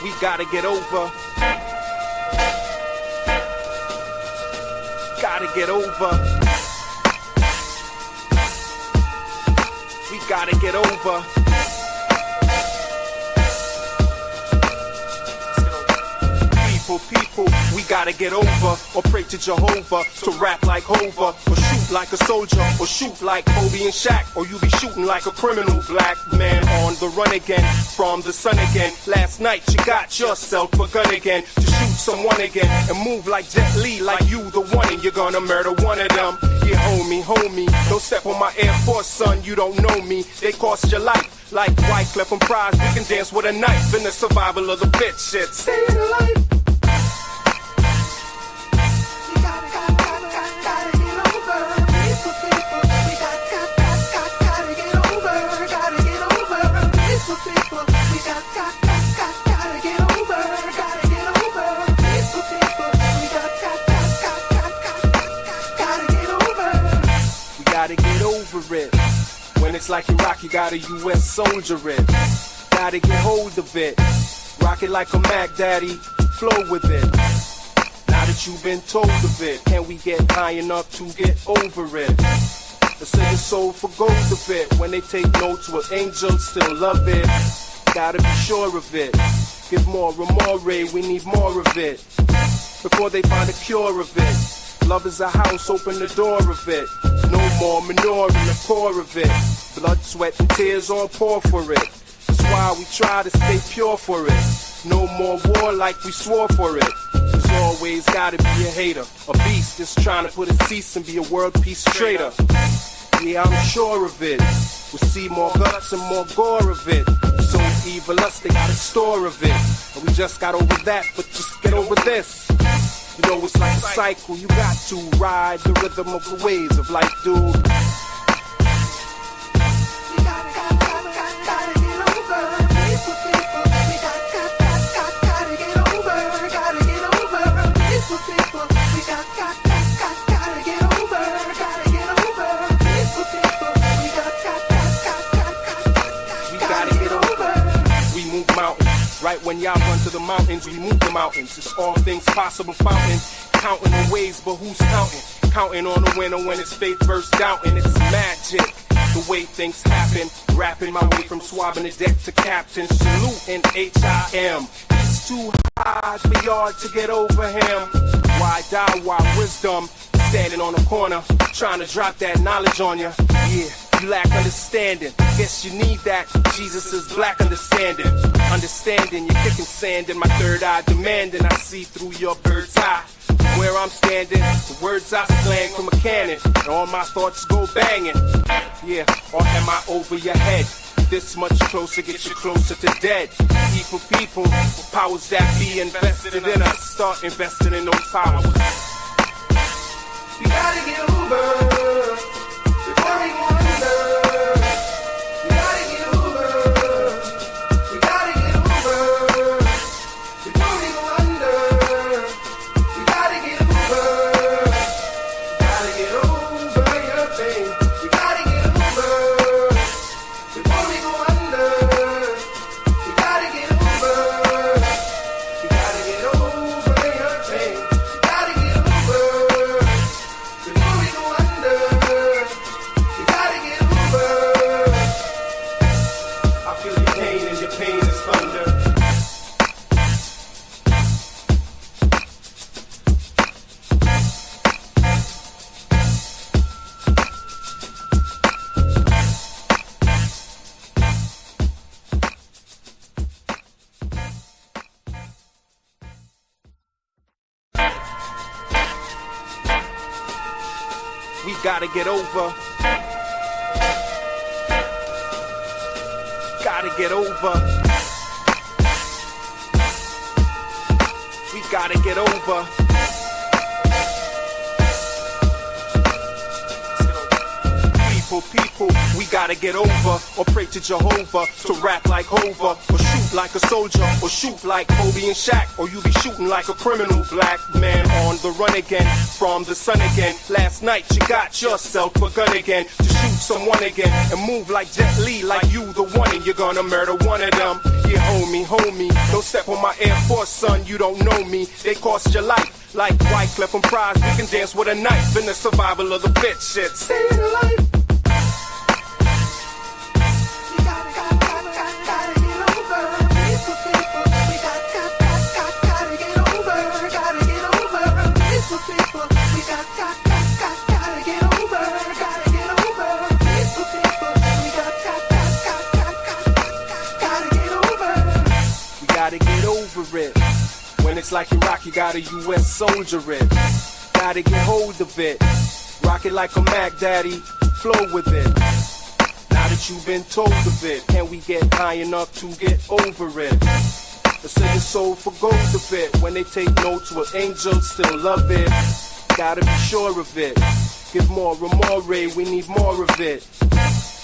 We gotta get over. Gotta get over. We gotta get over. People, we gotta get over, or pray to Jehovah, to rap like Hova, or shoot like a soldier, or shoot like Kobe and Shaq, or you be shooting like a criminal black man on the run again, from the sun again. Last night you got yourself a gun again, to shoot someone again, and move like Jet Li, like you the one, and you're gonna murder one of them. Yeah, homie, don't step on my Air Force, son, you don't know me, they cost your life. Like Wyclef and Prize, we can dance with a knife in the survival of the fit shit. Stay alive. Gotta get over it. When it's like Iraq, you got a US soldier it. Gotta get hold of it. Rock it like a Mac Daddy, flow with it. Now that you've been told of it, can we get high enough to get over it? Let's say your soul for gold of it. When they take notes, will angels still love it? Gotta be sure of it. Give more and more, we need more of it. Before they find a cure of it. Love is a house, open the door of it. No more manure in the core of it. Blood, sweat, and tears all pour for it. That's why we try to stay pure for it. No more war like we swore for it. There's always gotta be a hater, a beast that's trying to put a cease and be a world peace traitor. Yeah, I'm sure of it. We'll see more guts and more gore of it. So evil us, they got a store of it. And we just got over that, but just get over this. You know it's like a cycle, you got to ride the rhythm of the waves of life, dude. We gotta get over. People, we gotta get over. Gotta get over. People, we gotta get over. Gotta get over. People, we gotta get over. We move mountains. Right when y'all run to the mountains, we move the mountains. It's all things possible fountain. Counting the ways, but who's counting? Counting on the winner when it's faith versus doubting. It's magic, the way things happen. Rapping my way from swabbing the deck to captain. Salute in H.I.M. It's too high for y'all to get over him. Why die, why wisdom? Standing on the corner, trying to drop that knowledge on ya. Yeah. You lack understanding, guess you need that. Jesus is black understanding. Understanding, you're kicking sand in my third eye, demanding I see through your bird's eye. Where I'm standing, the words I slang from a cannon, and all my thoughts go banging. Yeah, or am I over your head? This much closer, get you closer to dead. People, with powers that be invested in us. Start investing in those powers. We gotta get over. Before we go under. We gotta get over. We gotta get over. Before we go under. We gotta get over. We gotta get over your pain. We gotta get over. Before we go under. We gotta get over. We gotta get over your pain. We gotta get over. Before we go under. We gotta get over. I feel your pain and your pain is thunder. We gotta get over. Gotta get over. We gotta get over. People, we gotta get over. Or pray to Jehovah, to rap like Hova, or shoot like a soldier, or shoot like Kobe and Shaq, or you be shooting like a criminal. Black man on the run again, from the sun again. Last night you got yourself a gun again, to shoot someone again, and move like Jet Li, like you the one, and you're gonna murder one of them. Yeah, homie, don't step on my Air Force, son, you don't know me. They cost your life. Like Wyclef and Prize, we can dance with a knife in the survival of the fit shit. Stay alive. Gotta get over it. When it's like Iraq, you got a U.S. soldier it. Gotta get hold of it. Rock it like a Mac, daddy. Flow with it. Now that you've been told of it, can we get high enough to get over it? Let's sell your soul for gold of it. When they take notes, will angels still love it? Gotta be sure of it. Give more and more, we need more of it.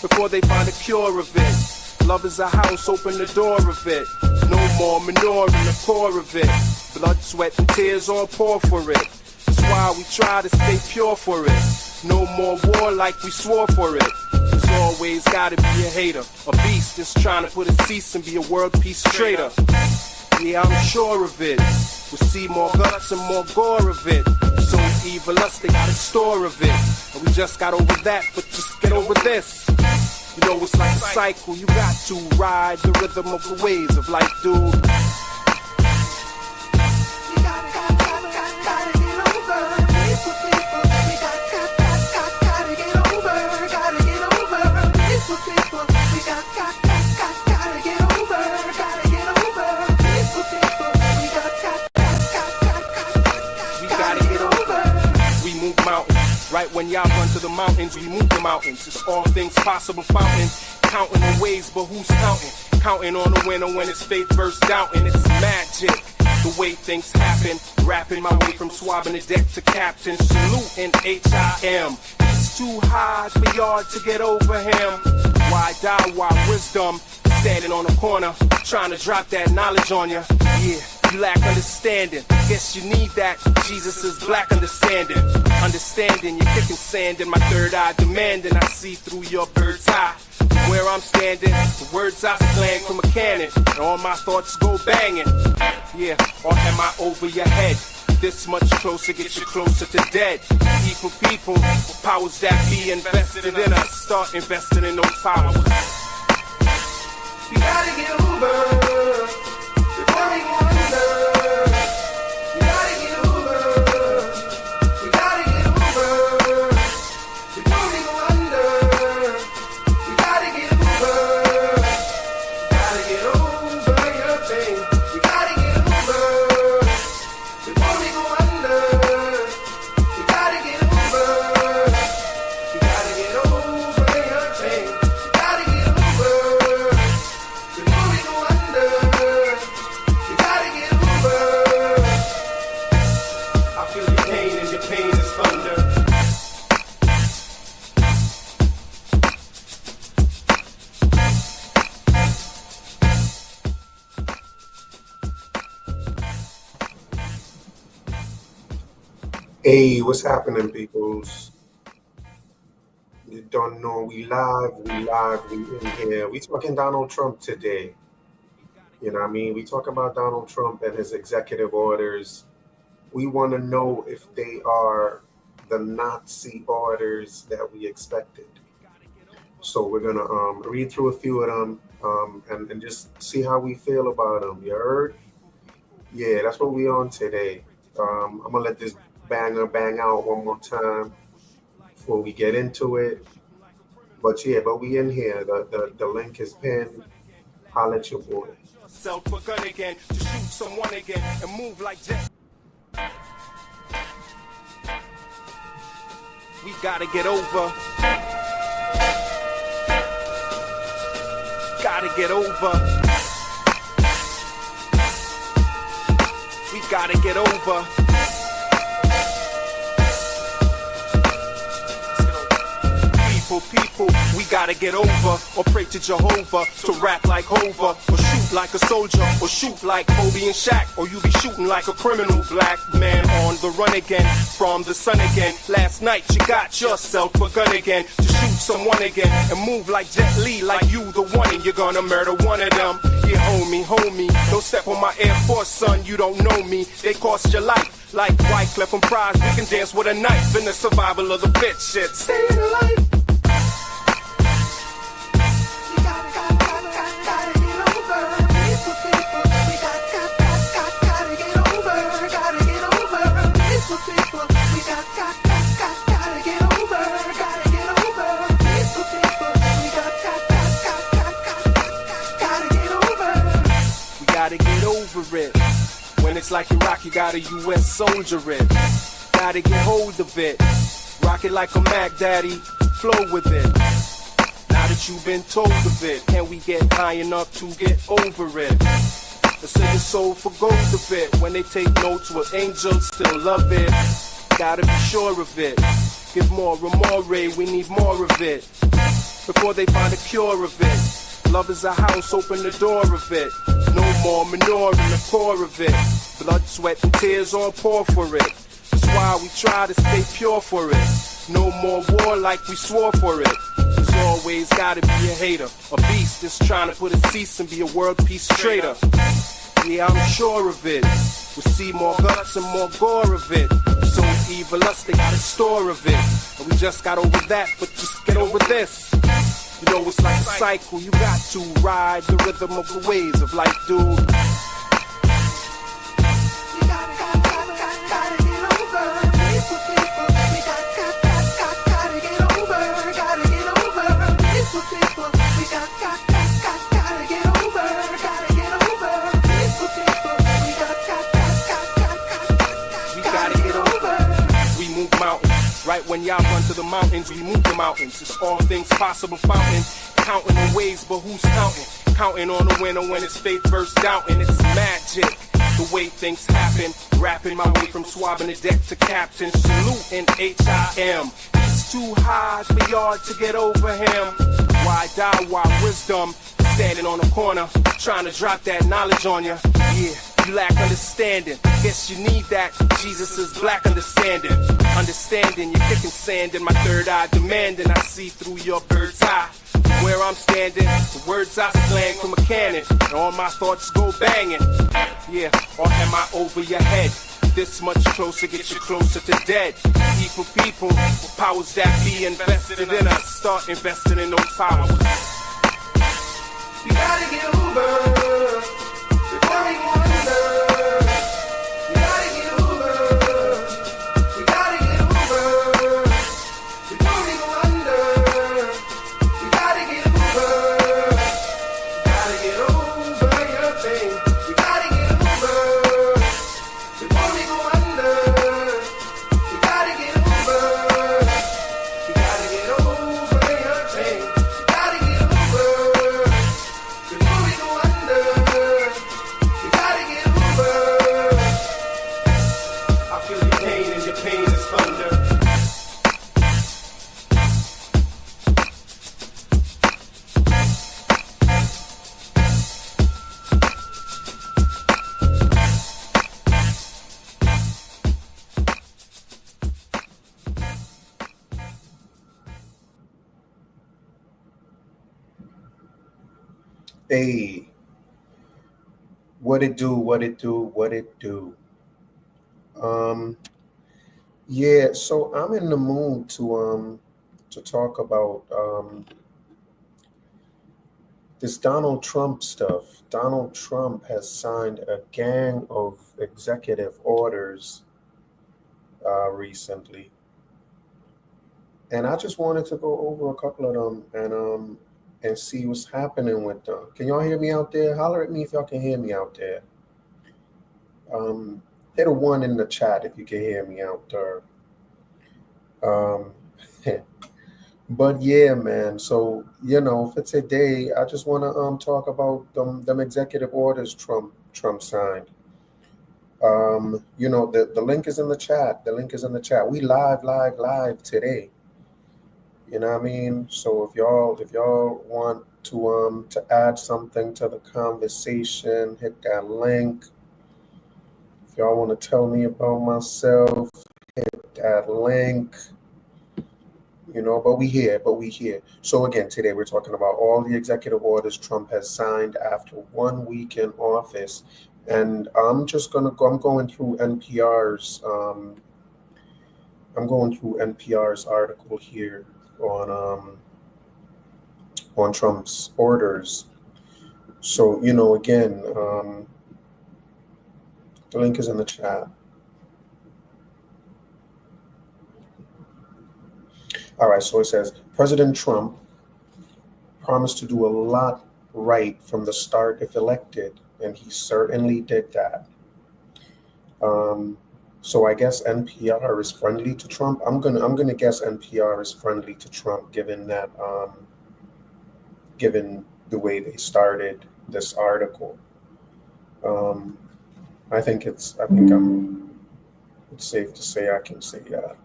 Before they find a cure of it. Love is a house, open the door of it. No more manure in the core of it. Blood, sweat, and tears all pour for it. That's why we try to stay pure for it. No more war like we swore for it. There's always gotta be a hater, a beast that's trying to put a cease and be a world peace traitor. Yeah, I'm sure of it. We'll see more guts and more gore of it. So evil us, they got a store of it. And we just got over that, but just get over this. You know it's like a cycle, you got to ride the rhythm of the waves of life, dude. Right when y'all run to the mountains, we move the mountains. It's all things possible fountain. Counting the ways, but who's counting? Counting on the winner when it's faith versus doubting. It's magic, the way things happen. Rapping my way from swabbing the deck to captain. Saluting H.I.M. It's too high for y'all to get over him. Why die? Why wisdom? Standing on the corner, trying to drop that knowledge on ya. Yeah. You lack understanding, guess you need that. Jesus is black understanding. Understanding, you're kicking sand in my third eye, demanding I see through your bird's eye. Where I'm standing, the words I slang from a cannon, and all my thoughts go banging. Yeah, or am I over your head? This much closer, get you closer to dead. People, powers that be invested in us, start investing in those powers. We gotta get over before we go. Hey, what's happening, peoples? You don't know, we live, we in here. We talking Donald Trump today. You know what I mean? We talk about Donald Trump and his executive orders. We want to know if they are the Nazi orders that we expected. So we're going to read through a few of them and just see how we feel about them. You heard? Yeah, that's what we on today. I'm going to let this banger bang out one more time before we get into it. But yeah, but we in here. The link is pinned. Holla at your boy. Self a gun again, to shoot someone again and move like Jet. We gotta get over. Gotta get over. We gotta get over. People, we gotta get over, or pray to Jehovah, to rap like Hova, or shoot shoot like a soldier, or shoot like Kobe and Shaq, or you be shooting like a criminal. Black man on the run again, from the sun again. Last night you got yourself a gun again, to shoot someone again, and move like Jet Li, like you the one, and you're gonna murder one of them. Yeah, homie, don't step on my Air Force, son, you don't know me. They cost your life, like Wyclef and Prize. We can dance with a knife in the survival of the fit shit. Stay alive. Gotta get over it. When it's like Iraq, you got a U.S. soldier it. Gotta get hold of it. Rock it like a Mac, daddy. Flow with it. Now that you've been told of it, can we get high enough to get over it? Let's send the soul for gold of it. When they take notes, will angels still love it? Gotta be sure of it. Give more and more, Ray, we need more of it. Before they find a cure of it. Love is a house, open the door of it. No more manure in the core of it. Blood, sweat, and tears all pour for it. That's why we try to stay pure for it. No more war like we swore for it. There's always gotta be a hater, a beast that's trying to put a cease and be a world peace traitor. Yeah, I'm sure of it. We'll see more guts and more gore of it. So evil us, they got a store of it. And we just got over that, but just get over this. You know it's like a cycle, you got to ride the rhythm of the waves of life, dude. You gotta get over. People, we gotta get over. Gotta get over. People, we gotta get over. Gotta get over. People, we gotta get over. We move mountains. Right when y'all run to the mountains, we move the mountains. It's all things possible fountain. Counting the ways, but who's counting? Counting on the winner when it's faith versus doubting. It's magic, the way things happen. Rapping my way from swabbing the deck to captain. Saluting H.I.M. It's too high for y'all to get over him. Why die, why wisdom? Standing on the corner, trying to drop that knowledge on ya. Yeah. You lack understanding, guess you need that. Jesus is black understanding. Understanding, you're kicking sand in my third eye, demanding I see through your bird's eye. Where I'm standing, the words I slang from a cannon, and all my thoughts go banging. Yeah, or am I over your head? This much closer, get you closer to dead. People, with powers that be invested in us. Start investing in those powers. We gotta get over. Before we go under. We gotta get over. We gotta get over. Before we go under. We gotta get over. We gotta get over your thing. We gotta get over. Before we go under. We gotta get over. We gotta get over your thing. We gotta get over. Before we go under. We gotta get over. I feel your pain and your pain is thunder. Hey, what it do, what it do, what it do. Yeah, so I'm in the mood to talk about this Donald Trump stuff. Donald Trump has signed a gang of executive orders recently. And I just wanted to go over a couple of them and see what's happening with them. Can y'all hear me out there? Holler at me if y'all can hear me out there. Hit a one in the chat if you can hear me out there. But yeah, man. So for today, I just want to talk about them executive orders Trump signed. The link is in the chat. The link is in the chat. We live today. You know what I mean? So if y'all want to add something to the conversation, hit that link. If y'all want to tell me about myself, hit that link. But we here. So again, today we're talking about all the executive orders Trump has signed after 1 week in office. And I'm going through NPR's article here on Trump's orders. So, again, the link is in the chat. All right, so it says President Trump promised to do a lot right from the start if elected, and he certainly did that. So I guess NPR is friendly to Trump. I'm gonna guess NPR is friendly to Trump, given the way they started this article. I think it's safe to say I can say that.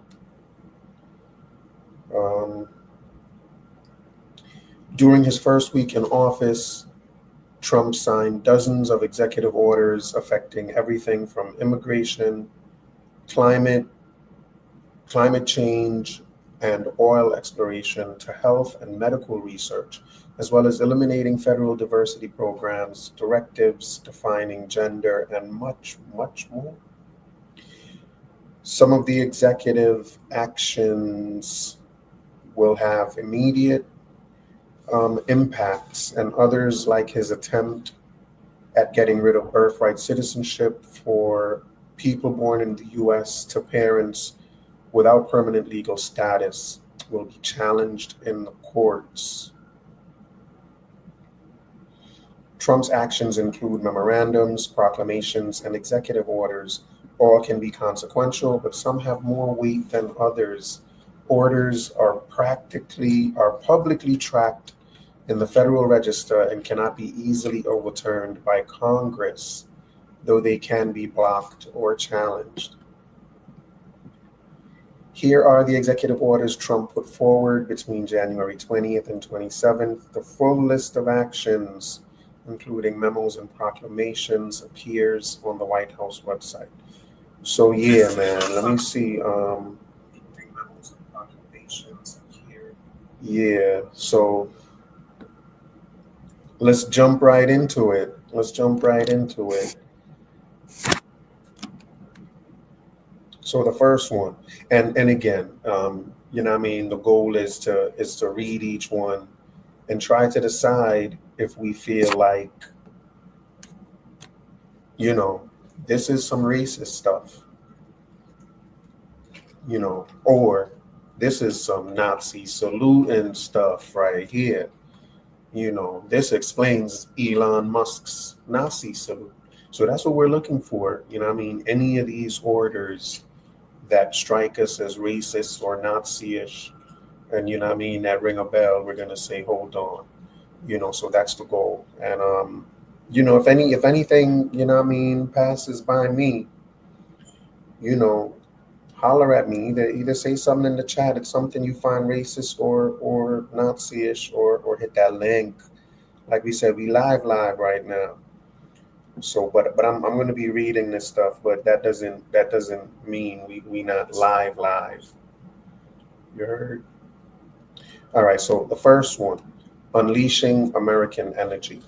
During his first week in office, Trump signed dozens of executive orders affecting everything from immigration, climate change, and oil exploration to health and medical research, as well as eliminating federal diversity programs, directives defining gender, and much, much more. Some of the executive actions will have immediate impacts, and others, like his attempt at getting rid of birthright citizenship for people born in the U.S. to parents without permanent legal status, will be challenged in the courts. Trump's actions include memorandums, proclamations, and executive orders. All can be consequential, but some have more weight than others. Orders are publicly tracked in the Federal Register and cannot be easily overturned by Congress, though they can be blocked or challenged. Here are the executive orders Trump put forward between January 20th and 27th. The full list of actions, including memos and proclamations, appears on the White House website. So yeah, man, let me see. Memos and proclamations appear. Yeah, so let's jump right into it. So the first one, and again, the goal is to read each one and try to decide if we feel like, this is some racist stuff, or this is some Nazi saluting stuff right here. This explains Elon Musk's Nazi salute. So that's what we're looking for. Any of these orders that strike us as racist or Nazi-ish, and that ring a bell, we're gonna say, hold on. So that's the goal. And if anything, passes by me, holler at me. Either say something in the chat. It's something you find racist or Nazi-ish, or hit that link. Like we said, we live right now. So, but I'm going to be reading this stuff, but that doesn't mean we not live. You heard? All right. So the first one, unleashing American energy.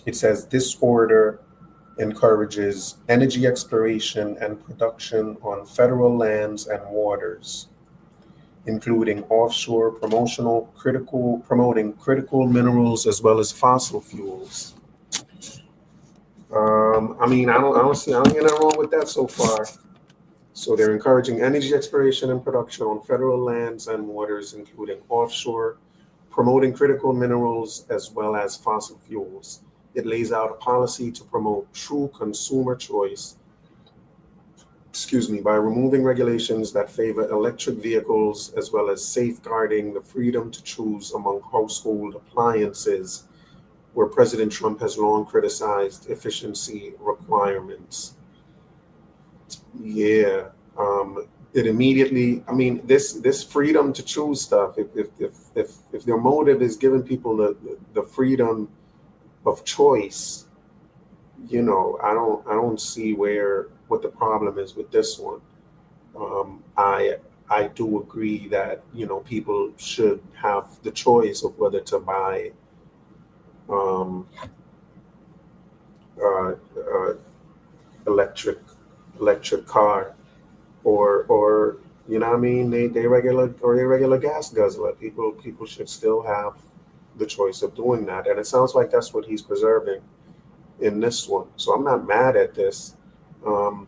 It says this order encourages energy exploration and production on federal lands and waters, including offshore promoting critical minerals as well as fossil fuels. I don't hear nothing wrong with that so far. So they're encouraging energy exploration and production on federal lands and waters, including offshore, promoting critical minerals as well as fossil fuels. It lays out a policy to promote true consumer choice, by removing regulations that favor electric vehicles, as well as safeguarding the freedom to choose among household appliances, where President Trump has long criticized efficiency requirements. Yeah. it immediately, I mean, this freedom to choose stuff, if their motive is giving people the freedom of choice, I don't see where what the problem is with this one. I do agree that people should have the choice of whether to buy um, uh, uh, electric electric car, or what I mean, they regular or a regular gas guzzler. People should still have the choice of doing that, and it sounds like that's what he's preserving in this one. So I'm not mad at this. Um,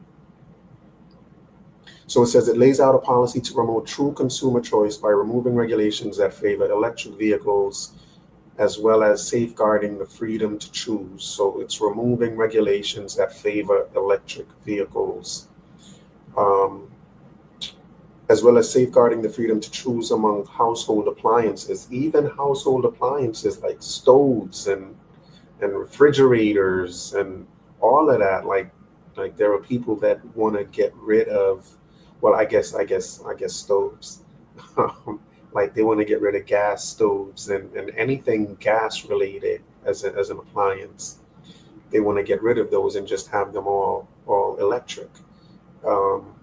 So it says it lays out a policy to promote true consumer choice by removing regulations that favor electric vehicles as well as safeguarding the freedom to choose. So it's removing regulations that favor electric vehicles, um, as well as safeguarding the freedom to choose among household appliances, even household appliances like stoves and refrigerators and all of that. Like there are people that want to get rid of, well, I guess stoves. Like they want to get rid of gas stoves and anything gas related as an appliance. They want to get rid of those and just have them all electric. Um,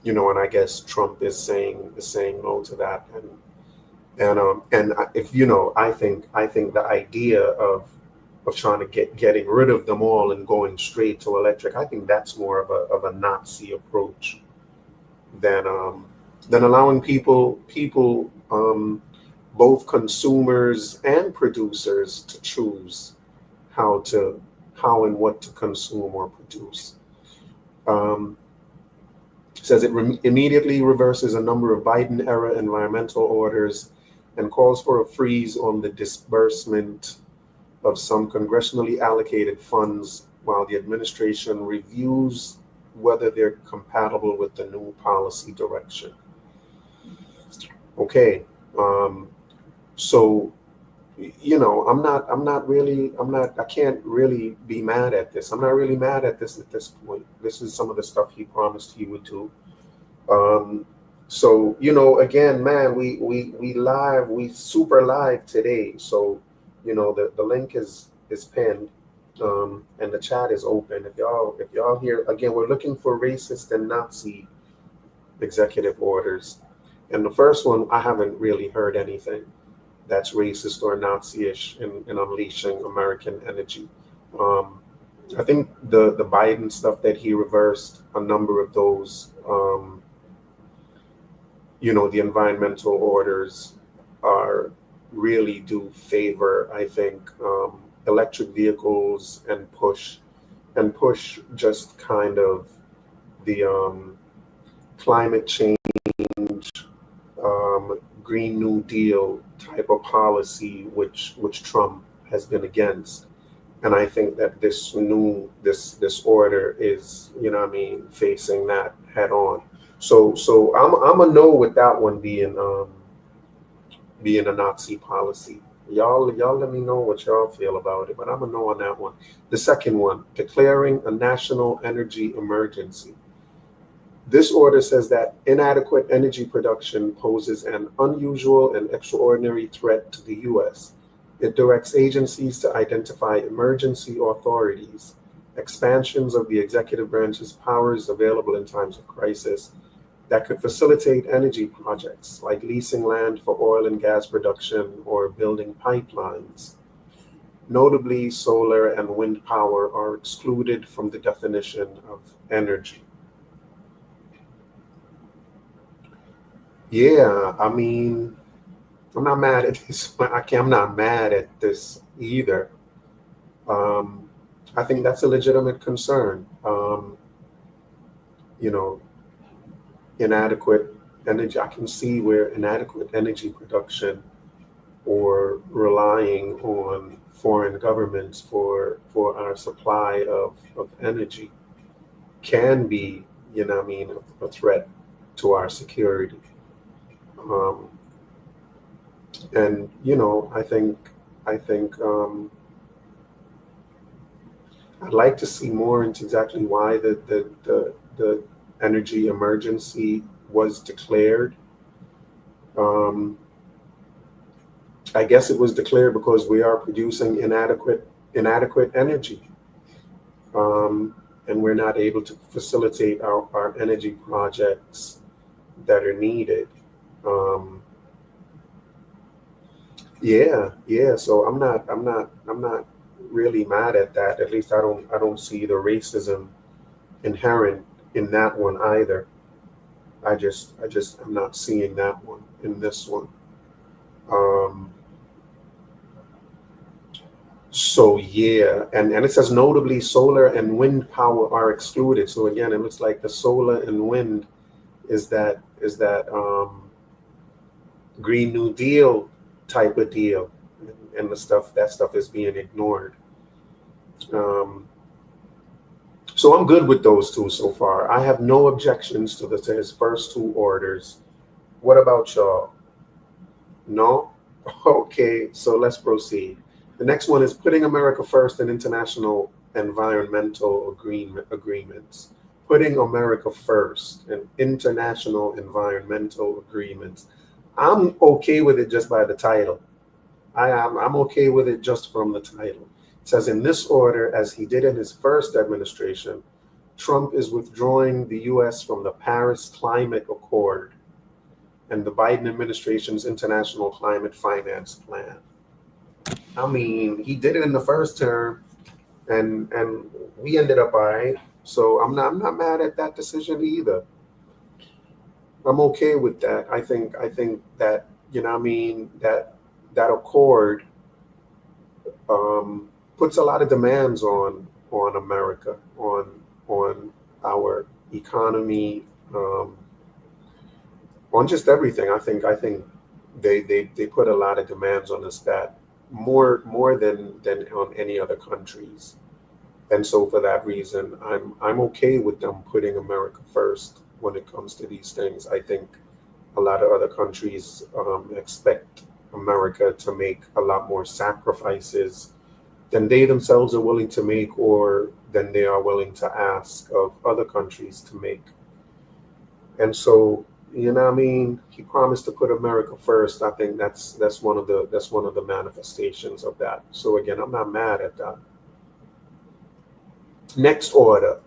and I guess Trump is saying no to that. If I think the idea of trying to getting rid of them all and going straight to electric, I think that's more of a Nazi approach than allowing people, both consumers and producers, to choose how to how and what to consume or produce. Um, says it immediately reverses a number of Biden era environmental orders and calls for a freeze on the disbursement of some congressionally allocated funds while the administration reviews whether they're compatible with the new policy direction. Okay. Um, so, I can't really be mad at this. I'm not really mad at this at this point. This is some of the stuff he promised he would do. Um, so, again, man, we super live today. So, the link is pinned, and the chat is open. If y'all here again, we're looking for racist and Nazi executive orders. And the first one, I haven't really heard anything that's racist or Nazi-ish in unleashing American energy. Um, I think the Biden stuff that he reversed a number of those. The environmental orders are really do favor, I think, electric vehicles and push just kind of the climate change, Green New Deal type of policy, which Trump has been against. And I think that this order is, what I mean, facing that head on. So I'm a no with that one being a Nazi policy. Y'all let me know what y'all feel about it, but I'm a no on that one. The second one, declaring a national energy emergency. This order says that inadequate energy production poses an unusual and extraordinary threat to the U.S. It directs agencies to identify emergency authorities, expansions of the executive branch's powers available in times of crisis that could facilitate energy projects like leasing land for oil and gas production or building pipelines. Notably, solar and wind power are excluded from the definition of energy. Yeah, I mean, I'm not mad at this. I'm not mad at this either. Um, I think that's a legitimate concern. You know, inadequate energy. I can see where inadequate energy production or relying on foreign governments for our supply of energy can be, what I mean, a threat to our security. Um, and I think I'd like to see more into exactly why the energy emergency was declared. Um, I guess it was declared because we are producing inadequate energy, um, and we're not able to facilitate our energy projects that are needed. Um, yeah, yeah. So I'm not really mad at that. At least I don't see the racism inherent in that one either. I'm not seeing that one in this one. Um, so yeah, and it says notably solar and wind power are excluded. So again, it looks like the solar and wind is that Green New Deal type of deal, and the stuff that stuff is being ignored. Um, so I'm good with those two so far. I have no objections to his first two orders. What about y'all? No? Okay, so let's proceed. The next one is putting America first in international environmental agreements. Putting America first in international environmental agreements. I'm okay with it just by the title. I'm okay with it just from the title. It says in this order, as he did in his first administration, Trump is withdrawing the US from the Paris Climate Accord and the Biden administration's international climate finance plan. I mean, he did it in the first term, and we ended up all right. So I'm not mad at that decision either. I'm okay with that. I think that what I mean that accord puts a lot of demands on America, on our economy, um, on just everything. I think they put a lot of demands on us that more than on any other countries. And so for that reason, I'm okay with them putting America first when it comes to these things. I think a lot of other countries expect America to make a lot more sacrifices than they themselves are willing to make, or than they are willing to ask of other countries to make. And so, what I mean, he promised to put America first. I think that's one of the manifestations of that. So again, I'm not mad at that. Next order.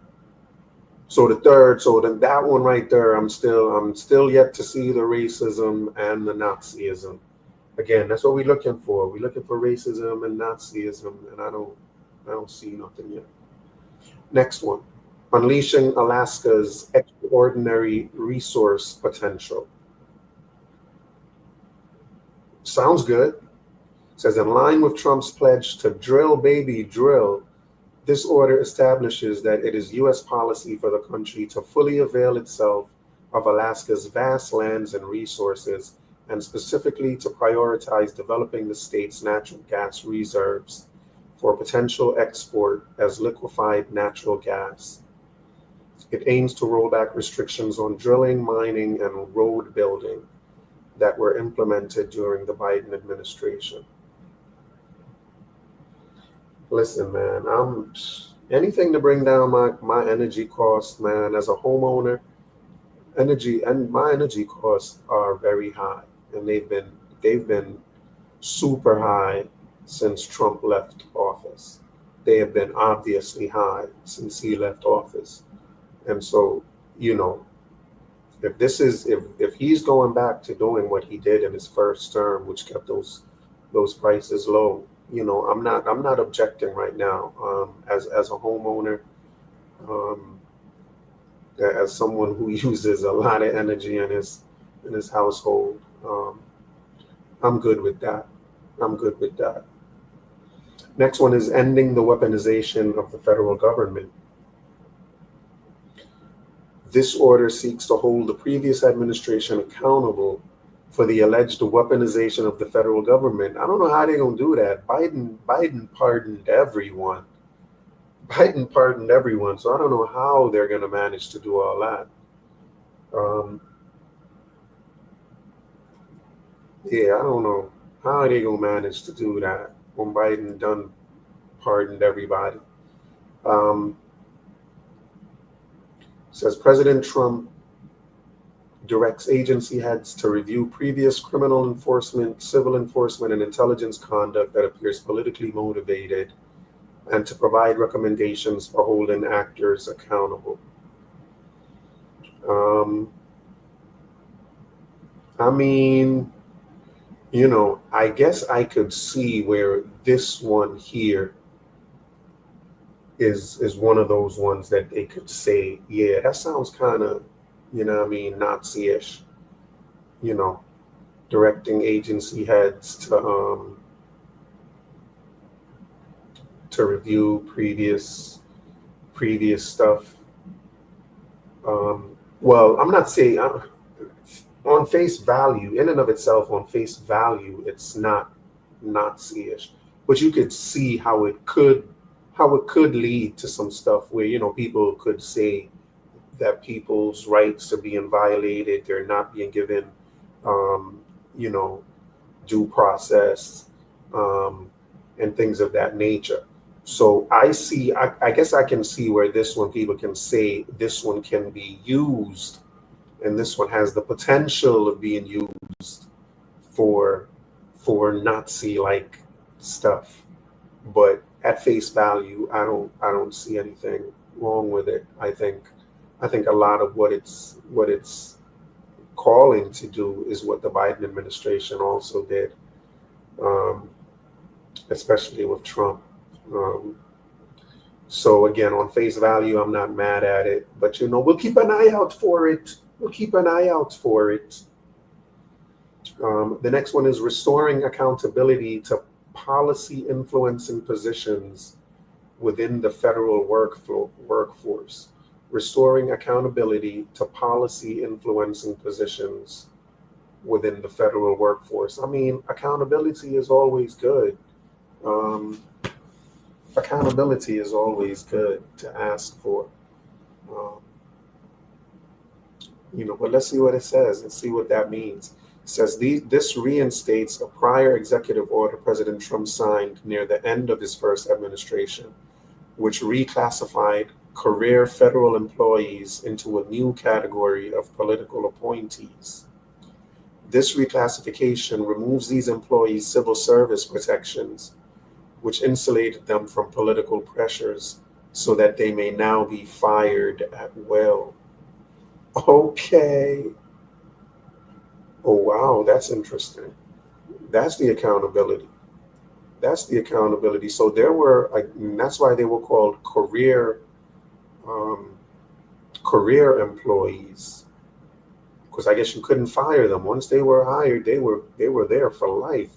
So the third, so then that one right there, I'm still yet to see the racism and the Nazism. Again, that's what we're looking for. We're looking for racism and Nazism, and I don't see nothing yet. Next one. Unleashing Alaska's extraordinary resource potential. Sounds good. It says in line with Trump's pledge to drill baby drill, this order establishes that it is U.S. policy for the country to fully avail itself of Alaska's vast lands and resources, and specifically to prioritize developing the state's natural gas reserves for potential export as liquefied natural gas. It aims to roll back restrictions on drilling, mining, and road building that were implemented during the Biden administration. Listen, man, I'm anything to bring down my energy costs, man. As a homeowner, my energy costs are very high, and they've been super high since Trump left office. They have been obviously high since he left office. And so, you know, if he's going back to doing what he did in his first term, which kept those prices low, I'm not objecting right now. As a homeowner, um, as someone who uses a lot of energy in his household, I'm good with that. I'm good with that. Next one is ending the weaponization of the federal government. This order seeks to hold the previous administration accountable for the alleged weaponization of the federal government. I don't know how they're gonna do that. Biden pardoned everyone. Biden pardoned everyone, so I don't know how they're gonna manage to do all that. Um, yeah, I don't know how they gonna manage to do that when Biden done pardoned everybody. Um, says President Trump directs agency heads to review previous criminal enforcement, civil enforcement, and intelligence conduct that appears politically motivated, and to provide recommendations for holding actors accountable. Um, I mean, I guess I could see where this one here is one of those ones that they could say, yeah, that sounds kind of, what I mean, Nazi-ish, you know, directing agency heads to review previous stuff. Well, I'm not saying on face value, in and of itself, on face value, it's not Nazi-ish, but you could see how it could lead to some stuff where people could say that people's rights are being violated, they're not being given, um, you know, due process, um, and things of that nature. So I guess I can see where this one people can say this one can be used, and this one has the potential of being used for Nazi like stuff. But at face value, I don't see anything wrong with it. I think a lot of what it's calling to do is what the Biden administration also did, um, especially with Trump. Um, so again, on face value, I'm not mad at it, but we'll keep an eye out for it. We'll keep an eye out for it. The next one is restoring accountability to policy influencing positions within the federal workforce. Restoring accountability to policy influencing positions within the federal workforce. I mean, accountability is always good. Um, Accountability is always good to ask for. Um, but let's see what it says and see what that means. It says this reinstates a prior executive order President Trump signed near the end of his first administration, which reclassified career federal employees into a new category of political appointees. This reclassification removes these employees' civil service protections, which insulated them from political pressures, so that they may now be fired at will. Okay. Oh, wow, that's interesting. That's the accountability. That's the accountability. So there were, and that's why they were called um, career employees, because I guess you couldn't fire them once they were hired. They were there for life,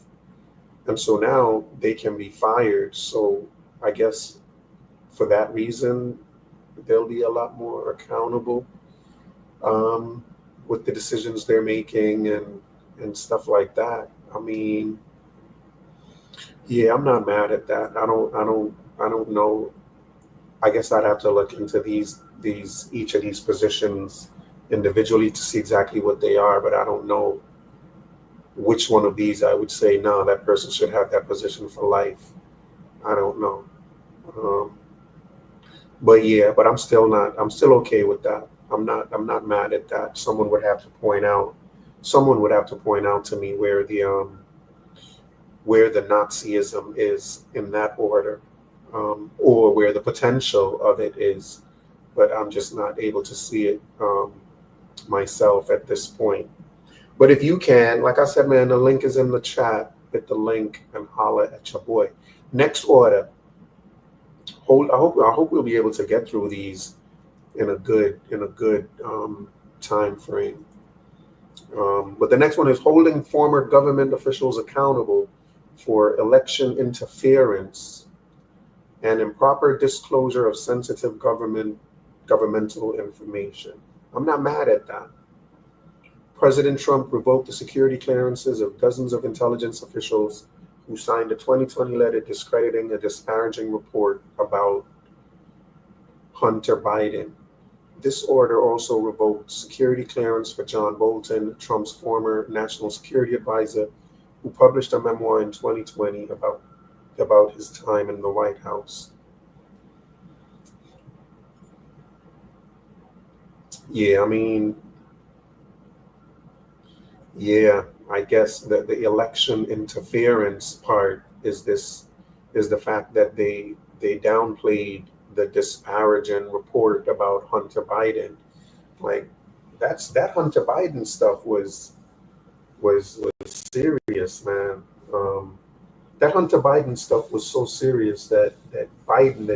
and so now they can be fired. So I guess for that reason, they'll be a lot more accountable, um, with the decisions they're making and stuff like that. I mean, yeah, I'm not mad at that. I don't know. I guess I'd have to look into these each of these positions individually to see exactly what they are, but I don't know which one of these I would say no, that person should have that position for life. I don't know. Um, but yeah, but I'm still okay with that. I'm not mad at that. Someone would have to point out to me where the Nazism is in that order, or where the potential of it is, but I'm just not able to see it, myself at this point. But if you can, like I said, man, the link is in the chat. Hit the link and holla at your boy. Next order. I hope we'll be able to get through these in a good time frame. But the next one is holding former government officials accountable for election interference and improper disclosure of sensitive governmental information. I'm not mad at that. President Trump revoked the security clearances of dozens of intelligence officials who signed a 2020 letter discrediting a disparaging report about Hunter Biden. This order also revoked security clearance for John Bolton, Trump's former national security advisor, who published a memoir in 2020 about his time in the White House. Yeah, I mean, Yeah, I guess that the election interference part is the fact that they downplayed the disparaging report about Hunter Biden. Like that Hunter Biden stuff was serious, man. That Hunter Biden stuff was so serious that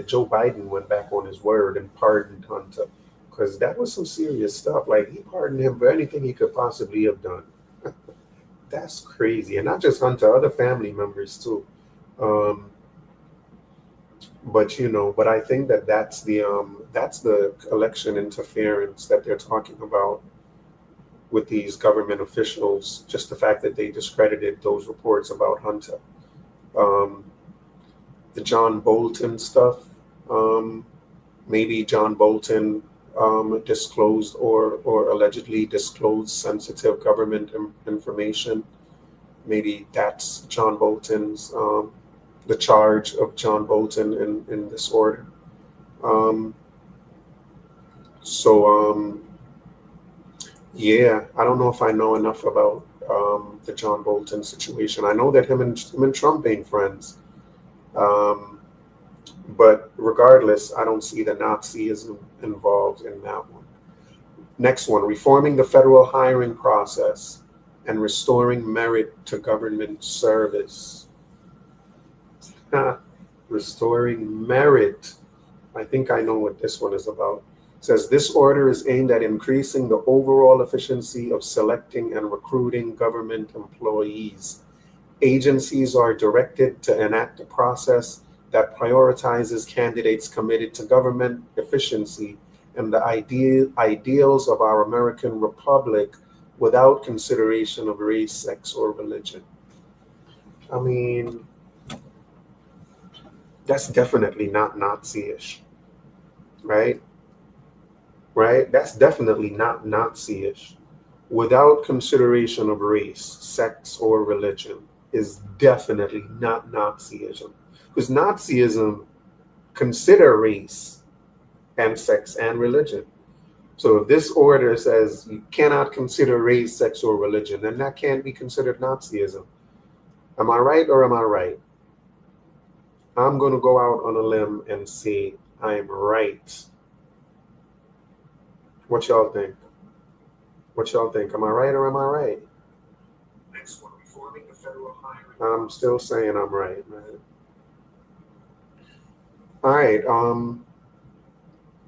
Joe Biden went back on his word and pardoned Hunter, because that was some serious stuff. Like he pardoned him for anything he could possibly have done. That's crazy, and not just Hunter, other family members too. Um, but I think that that's the election interference that they're talking about with these government officials. Just the fact that they discredited those reports about Hunter. Um, the John Bolton stuff. Um, Maybe John Bolton disclosed or allegedly disclosed sensitive government information. Maybe that's John Bolton's the charge of John Bolton in this order. Um, so yeah, I don't know if I know enough about the John Bolton situation. I know that him and Trump ain't friends. Um, but regardless, I don't see the Nazism involved in that one. Next one, reforming the federal hiring process and restoring merit to government service. Restoring merit. I think I know what this one is about. It says this order is aimed at increasing the overall efficiency of selecting and recruiting government employees. Agencies are directed to enact a process that prioritizes candidates committed to government efficiency and the ideals of our American republic without consideration of race, sex, or religion. I mean, that's definitely not Nazi-ish, right? Right? That's definitely not Nazi-ish. Without consideration of race, sex, or religion is definitely not Nazism. Because Nazism consider race and sex and religion. So if this order says you cannot consider race, sex, or religion, then that can't be considered Nazism. Am I right or am I right? I'm going to go out on a limb and say I'm right. What y'all think? What y'all think? Am I right or am I right? Next one, reforming the federal hiring. I'm still saying I'm right, man. All right.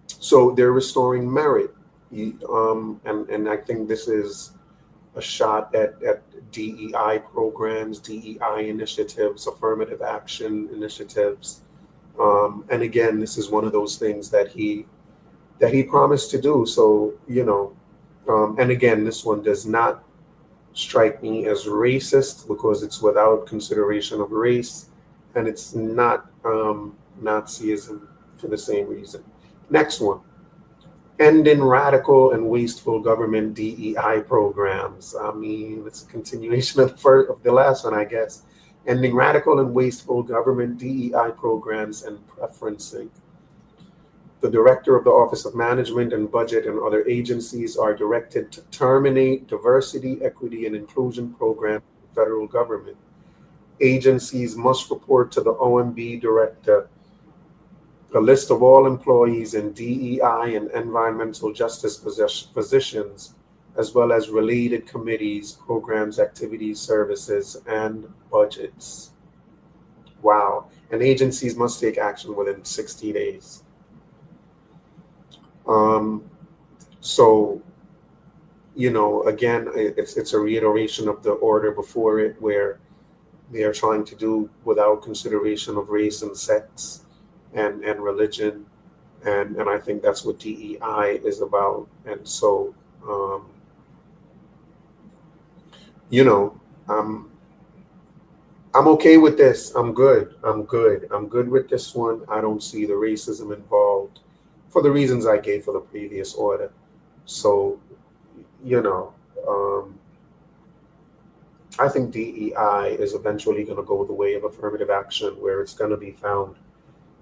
So they're restoring merit. And I think this is a shot at DEI programs, DEI initiatives, affirmative action initiatives. And again, this is one of those things that he promised to do. So, and again, this one does not strike me as racist because it's without consideration of race, and it's not Nazism for the same reason. Next one, ending radical and wasteful government DEI programs. I mean, it's a continuation of the last one, I guess. Ending radical and wasteful government DEI programs and preferencing. The director of the Office of Management and Budget and other agencies are directed to terminate diversity, equity, and inclusion programs in the federal government. Agencies must report to the OMB director a list of all employees in DEI and environmental justice positions, as well as related committees, programs, activities, services, and budgets. Wow. And agencies must take action within 60 days. Um, so, again, it's a reiteration of the order before it, where they are trying to do without consideration of race and sex and religion. And I think that's what DEI is about. And so, um, you know, I'm I'm okay with this. I'm good. I'm good. I'm good with this one. I don't see the racism involved for the reasons I gave for the previous order. So, you know, um, I think DEI is eventually going to go the way of affirmative action, where it's going to be found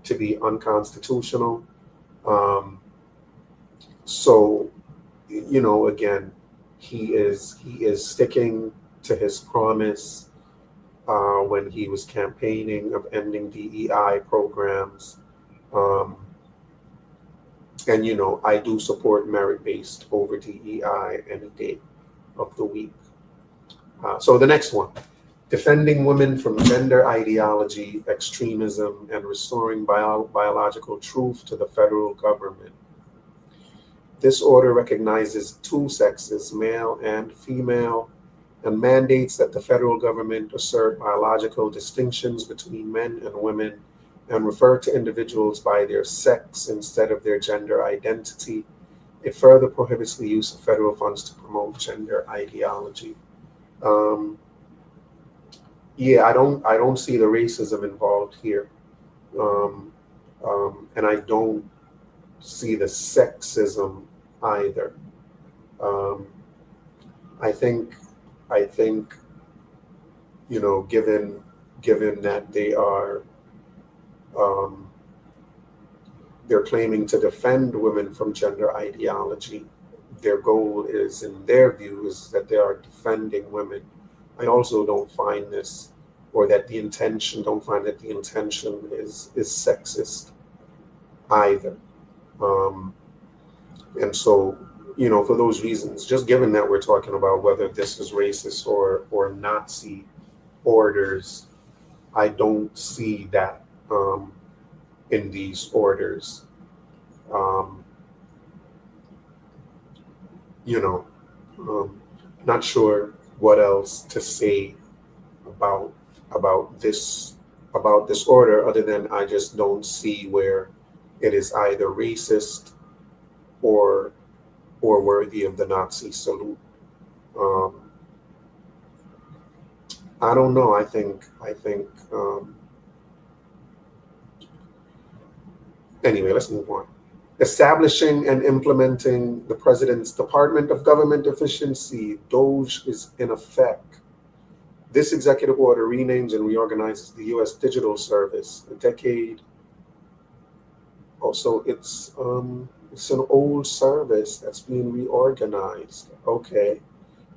to be unconstitutional. Um, so, again, he is sticking to his promise when he was campaigning of ending DEI programs. Um, and I do support merit-based over DEI any day of the week. So the next one, defending women from gender ideology, extremism, and restoring biological truth to the federal government. This order recognizes two sexes, male and female, and mandates that the federal government assert biological distinctions between men and women and refer to individuals by their sex instead of their gender identity. It further prohibits the use of federal funds to promote gender ideology. Um, yeah, I don't see the racism involved here, um, and I don't see the sexism either. Um, I think I think given that um, they're claiming to defend women from gender ideology, their goal is, in their view, is that they are defending women. I also don't find that the intention is sexist either. Um, and so, for those reasons, just given that we're talking about whether this is racist or Nazi orders, I don't see that in these orders. Um, you know, um, Not sure what else to say about about this about this order other than I just don't see where it is either racist or worthy of the Nazi salute. Um, I don't know. I think. Anyway, let's move on. Establishing and implementing the President's Department of Government Efficiency, DOGE, is in effect. This executive order renames and reorganizes the U.S. Digital Service. A decade. Also, it's an old service that's being reorganized. Okay.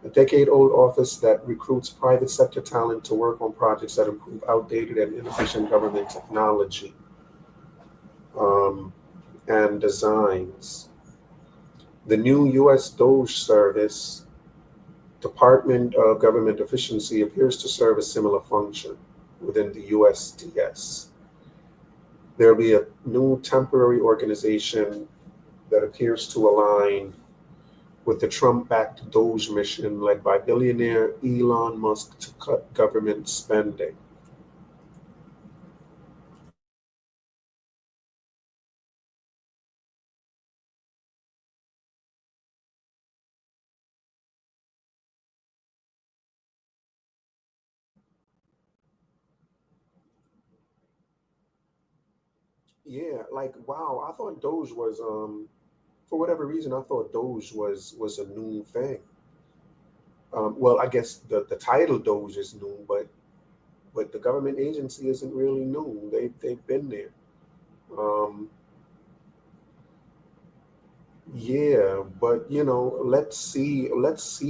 A decade-old office that recruits private sector talent to work on projects that improve outdated and inefficient government technology um, and designs. The new U.S. DOGE service, Department of Government Efficiency, appears to serve a similar function within the USDS. There'll be a new temporary organization that appears to align with the Trump-backed DOGE mission led by billionaire Elon Musk to cut government spending. Yeah, like wow, I thought Doge was for whatever reason I thought Doge was a new thing. Well, I guess the title Doge is new, but the government agency isn't really new. They've been there. Um, yeah, but let's see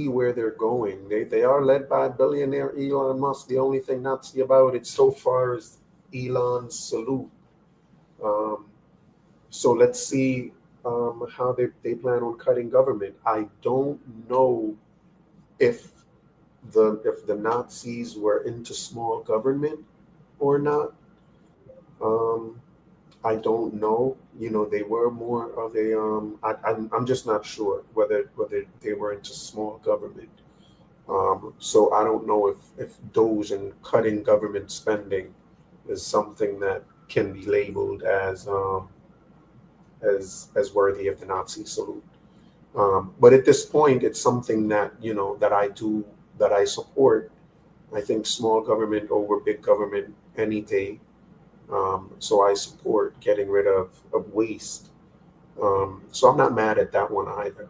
where they're going. They are led by billionaire Elon Musk. The only thing not to see about it so far is Elon's salute. Um, So let's see how they plan on cutting government. I don't know if the Nazis were into small government or not. Um, I don't know. They were more of a. I'm just not sure whether they were into small government. So I don't know if Doge and cutting government spending is something that can be labeled as worthy of the Nazi salute. But at this point, it's something that that I support. I think small government over big government any day. So I support getting rid of waste. So I'm not mad at that one either.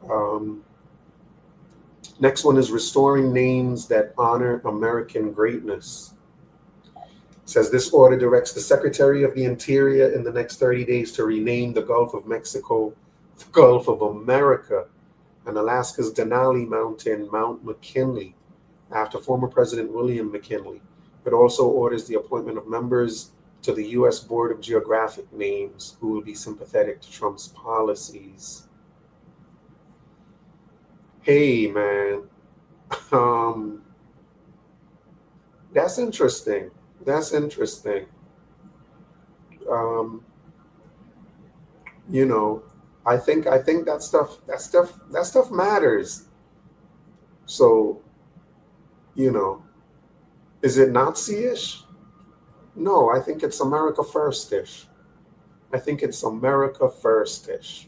Um, Next one is restoring names that honor American greatness. It says this order directs the Secretary of the Interior in the next 30 days to rename the Gulf of Mexico the Gulf of America and Alaska's Denali Mountain, Mount McKinley, after former President William McKinley. It also orders the appointment of members to the U.S. Board of Geographic Names who will be sympathetic to Trump's policies. Hey, man, um, that's interesting. That's interesting. Um, you know, I think that stuff matters. So, you know, is it Nazi-ish? No, I think it's America first-ish. I think it's America first-ish.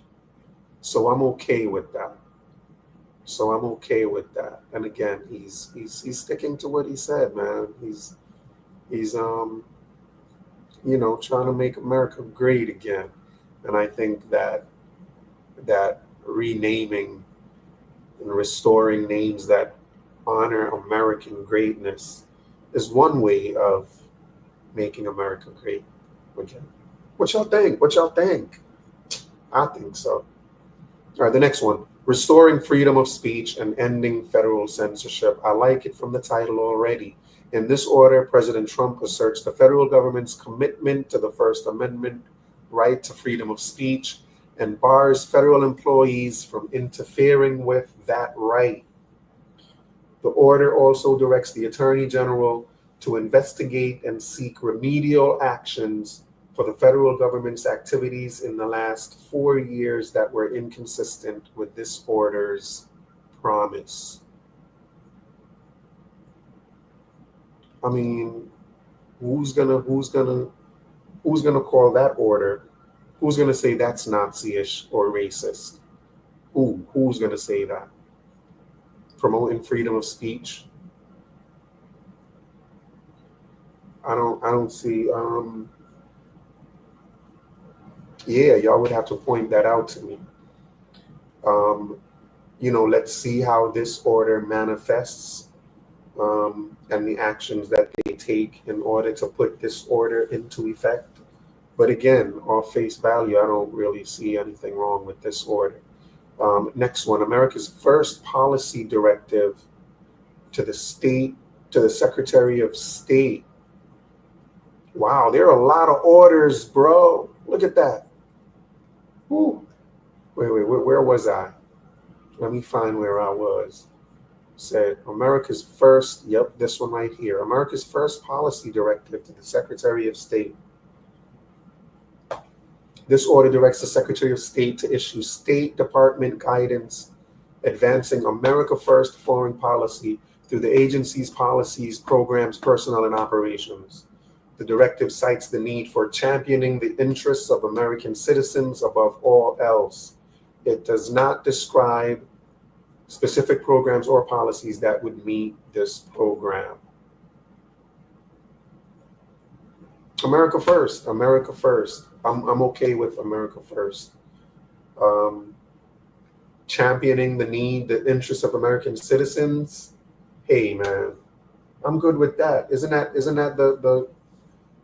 So I'm okay with that. So I'm okay with that. And again, he's sticking to what he said, man. He's trying to make America great again. And I think that renaming and restoring names that honor American greatness is one way of making America great again. What y'all think? What y'all think? I think so. All right, the next one. Restoring freedom of speech and ending federal censorship. I like it from the title already. In this order, President Trump asserts the federal government's commitment to the First Amendment right to freedom of speech and bars federal employees from interfering with that right. The order also directs the Attorney General to investigate and seek remedial actions for the federal government's activities in the last 4 years that were inconsistent with this order's promise. I mean, who's gonna who's gonna who's gonna call that order? Who's gonna say that's Nazi-ish or racist? Who's gonna say that? Promoting freedom of speech? I don't see. Yeah, y'all would have to point that out to me. Um, let's see how this order manifests, and the actions that they take in order to put this order into effect. But again, off face value, I don't really see anything wrong with this order. Next one, America's first policy directive to the state, to the Secretary of State. Wow, there are a lot of orders, bro. Look at that. Whew. Wait, where was I? Let me find where I was. Said America's first, yep, this one right here. America's first policy directive to the Secretary of State. This order directs the Secretary of State to issue State Department guidance advancing America First foreign policy through the agency's policies, programs, personnel, and operations. The directive cites the need for championing the interests of American citizens above all else. It does not describe specific programs or policies that would meet this program. America First, America First. I'm okay with America First. Um, Championing the interests of American citizens. Hey, man, I'm good with that. Isn't that the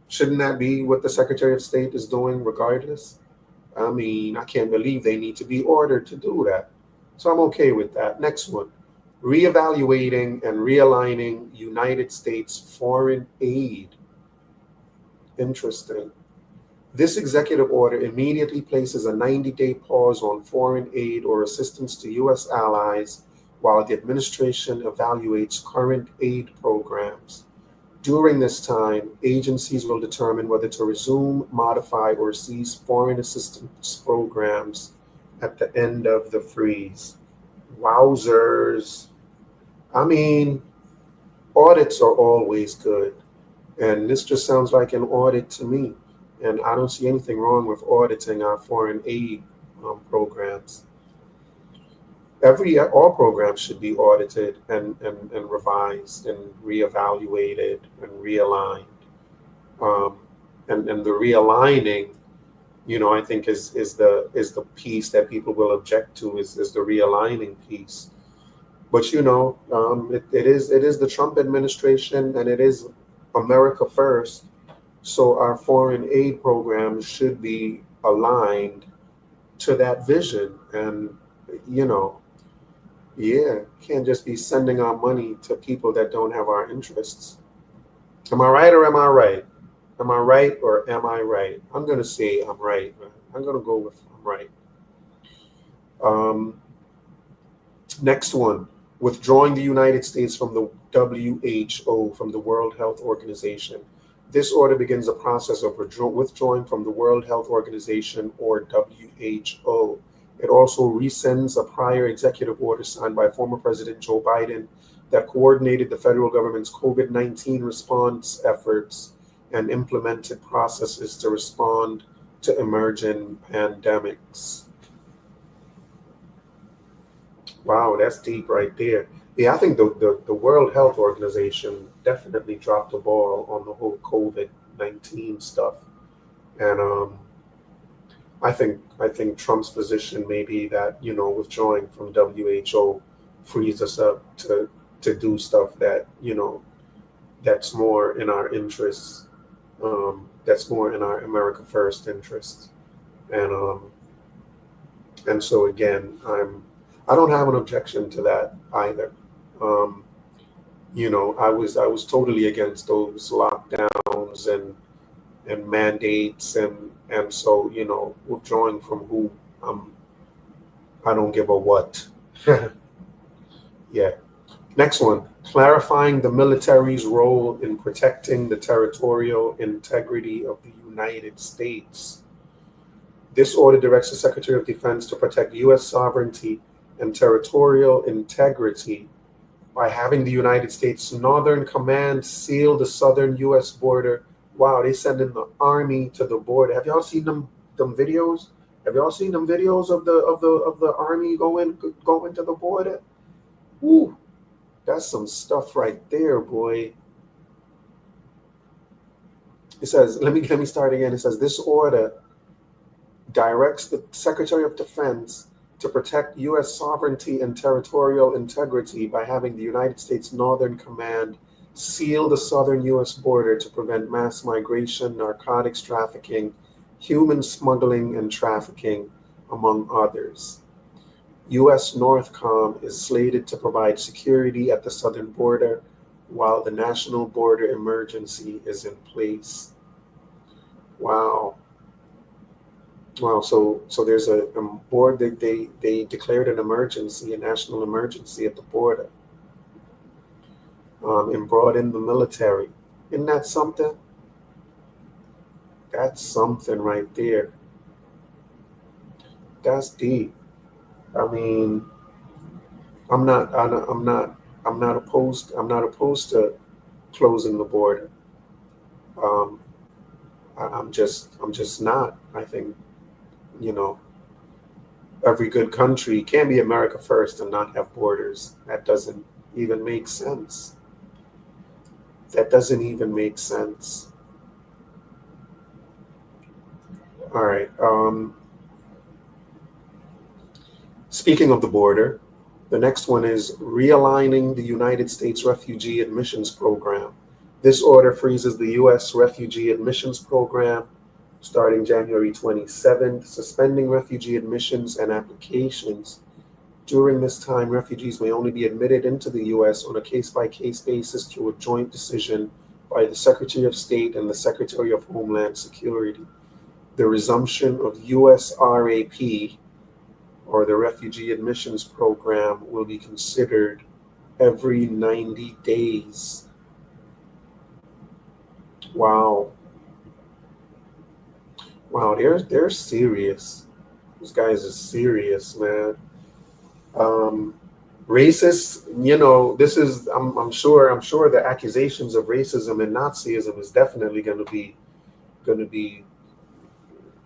shouldn't that be what the Secretary of State is doing regardless? I mean, I can't believe they need to be ordered to do that. So I'm okay with that. Next one. Reevaluating and realigning United States foreign aid. Interesting. This executive order immediately places a 90-day pause on foreign aid or assistance to U.S. allies while the administration evaluates current aid programs. During this time, agencies will determine whether to resume, modify, or cease foreign assistance programs at the end of the freeze. Wowzers. I mean, audits are always good. And this just sounds like an audit to me. And I don't see anything wrong with auditing our foreign aid programs. All programs should be audited and revised and reevaluated and realigned. Um, and the realigning, I think is the piece that people will object to is the realigning piece. But it is the Trump administration and it is America first. So our foreign aid programs should be aligned to that vision. And you know, Yeah, can't just be sending our money to people that don't have our interests. Am I right or am I right? Am I right or am I right? I'm gonna say I'm right, man. I'm gonna go with I'm right. Um, Next one, withdrawing the United States from the WHO, from the World Health Organization. This order begins a process of withdrawing from the World Health Organization, or WHO. It also rescinds a prior executive order signed by former President Joe Biden that coordinated the federal government's COVID-19 response efforts and implemented processes to respond to emerging pandemics. Wow, that's deep right there. Yeah, I think the World Health Organization definitely dropped the ball on the whole COVID-19 stuff. And I think Trump's position may be that, withdrawing from WHO frees us up to do stuff that, that's more in our interests, that's more in our America First interests. And so again, I don't have an objection to that either. Um, I was totally against those lockdowns and mandates, and so, withdrawing from who, um I don't give a what. Yeah. Next one, clarifying the military's role in protecting the territorial integrity of the United States. This order directs the Secretary of Defense to protect U.S. sovereignty and territorial integrity by having the United States Northern Command seal the southern U.S. border. Wow, they sending the army to the border. Have y'all seen them videos? Have y'all seen them videos of the army going to the border? Woo, that's some stuff right there, boy. It says, let me start again. It says this order directs the Secretary of Defense to protect U.S. sovereignty and territorial integrity by having the United States Northern Command seal the southern U.S. border to prevent mass migration, narcotics trafficking, human smuggling, and trafficking, among others. U.S. Northcom is slated to provide security at the southern border while the national border emergency is in place. Wow. Wow, so there's a board that they declared an emergency, a national emergency at the border, and brought in the military. Isn't that something? That's something right there. That's deep. I mean, I'm not opposed to closing the border. Um, I'm just not. I think, you know, every good country can be America first and not have borders. That doesn't even make sense. That doesn't even make sense. All right. Speaking of the border, the next one is realigning the United States refugee admissions program. This order freezes the U.S. refugee admissions program starting January 27th, suspending refugee admissions and applications. During this time, refugees may only be admitted into the U.S. on a case by case basis through a joint decision by the Secretary of State and the Secretary of Homeland Security. The resumption of USRAP, or the Refugee Admissions Program, will be considered every 90 days. Wow. Wow, they're serious. These guys are serious, man. Um, Racist, this is I'm sure the accusations of racism and Nazism is definitely going to be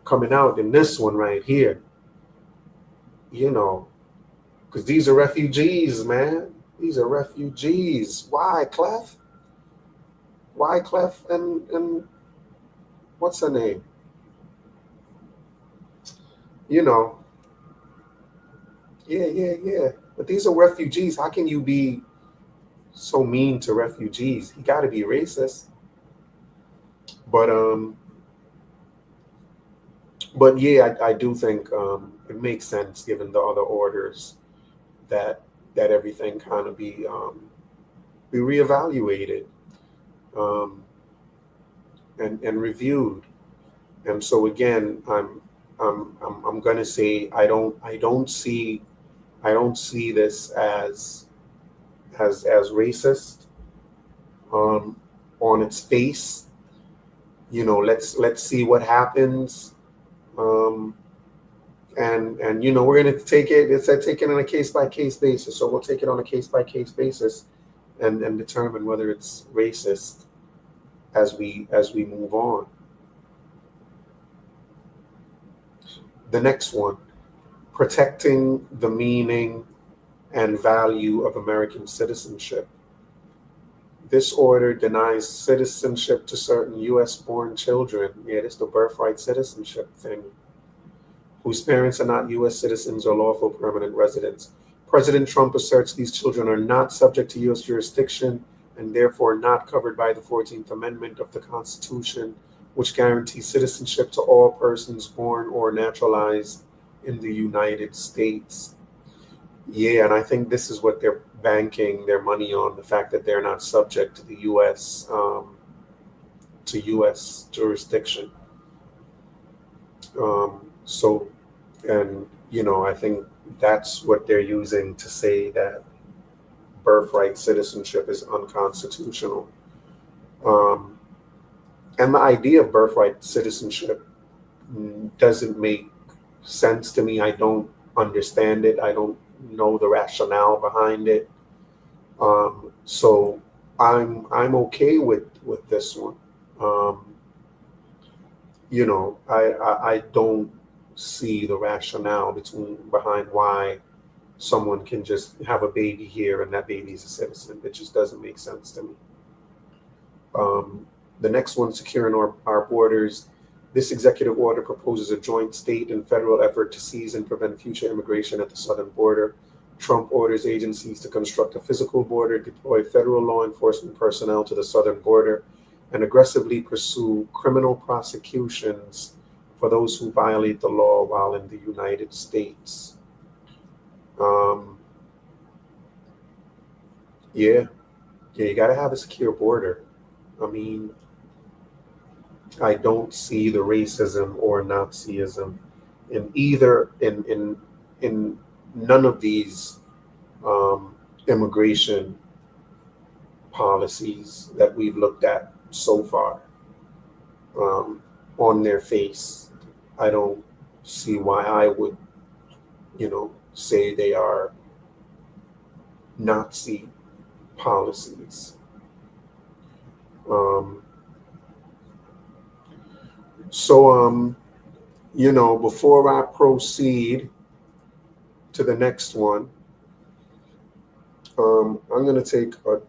coming out in this one right here. You know, because these are refugees, man. These are refugees. Why, Clef? Why, Clef? And what's her name? You know, yeah, yeah, yeah. But these are refugees. How can you be so mean to refugees? You got to be racist. But yeah, I do think it makes sense given the other orders that that everything kind of be reevaluated, um, and reviewed. And so again, I'm going to say I don't see this as racist, um, on its face. Let's see what happens. Um, and we're going to take it. It's like taking it on a case by case basis. So we'll take it on a case by case basis, and determine whether it's racist as we move on. The next one, protecting the meaning and value of American citizenship. This order denies citizenship to certain U.S.-born children. Yeah, this is the birthright citizenship thing, whose parents are not U.S. citizens or lawful permanent residents. President Trump asserts these children are not subject to U.S. jurisdiction and therefore not covered by the 14th Amendment of the Constitution, which guarantees citizenship to all persons born or naturalized in the United States. Yeah, and I think this is what they're banking their money on, the fact that they're not subject to the U.S. To U.S. jurisdiction. So, and I think that's what they're using to say that birthright citizenship is unconstitutional. And the idea of birthright citizenship doesn't make sense to me. I don't understand it. I don't know the rationale behind it. So I'm okay with this one. I don't see the rationale behind why someone can just have a baby here and that baby is a citizen. It just doesn't make sense to me. The next one, securing our borders. This executive order proposes a joint state and federal effort to seize and prevent future immigration at the southern border. Trump orders agencies to construct a physical border, deploy federal law enforcement personnel to the southern border, and aggressively pursue criminal prosecutions for those who violate the law while in the United States. Yeah, you got to have a secure border. I mean, I don't see the racism or Nazism in either in none of these immigration policies that we've looked at so far. On their face, I don't see why I would, say they are Nazi policies. Before I proceed to the next one, I'm going to take a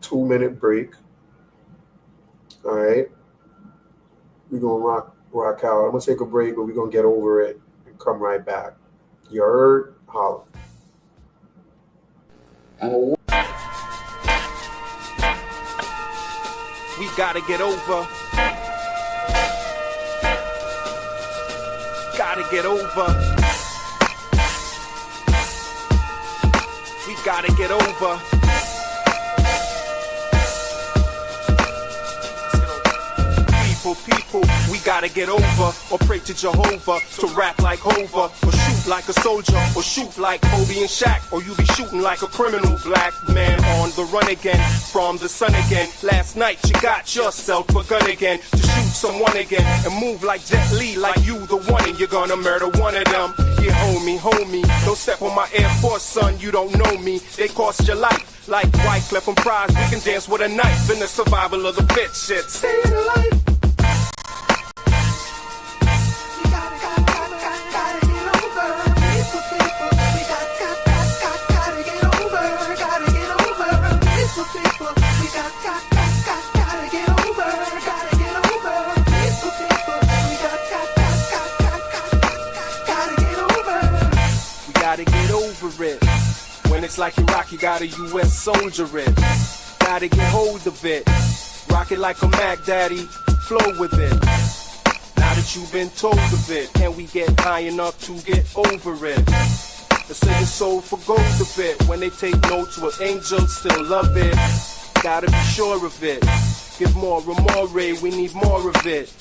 2-minute break. All right. We're going to rock out. I'm going to take a break, but we're going to get over it and come right back. You heard? Holla. We gotta get over. Gotta get over. We gotta get over. People, we gotta get over, or pray to Jehovah, to rap like Hova, or shoot like a soldier, or shoot like Kobe and Shaq, or you be shooting like a criminal. Black man on the run again, from the sun again. Last night you got yourself a gun again, to shoot someone again, and move like Jet Li, like you the one, and you're gonna murder one of them. Yeah, homie, don't step on my Air Force, son, you don't know me, they cost your life. Like Wyclef and Prize, we can dance with a knife in the survival of the fit shit. Stay alive. When it's like Iraq, you got a U.S. soldier it. Gotta get hold of it. Rock it like a Mac Daddy, flow with it. Now that you've been told of it, can we get high enough to get over it? They sell your soul for gold a bit. When they take notes, will angels still love it? Gotta be sure of it. Give more and more, we need more of it.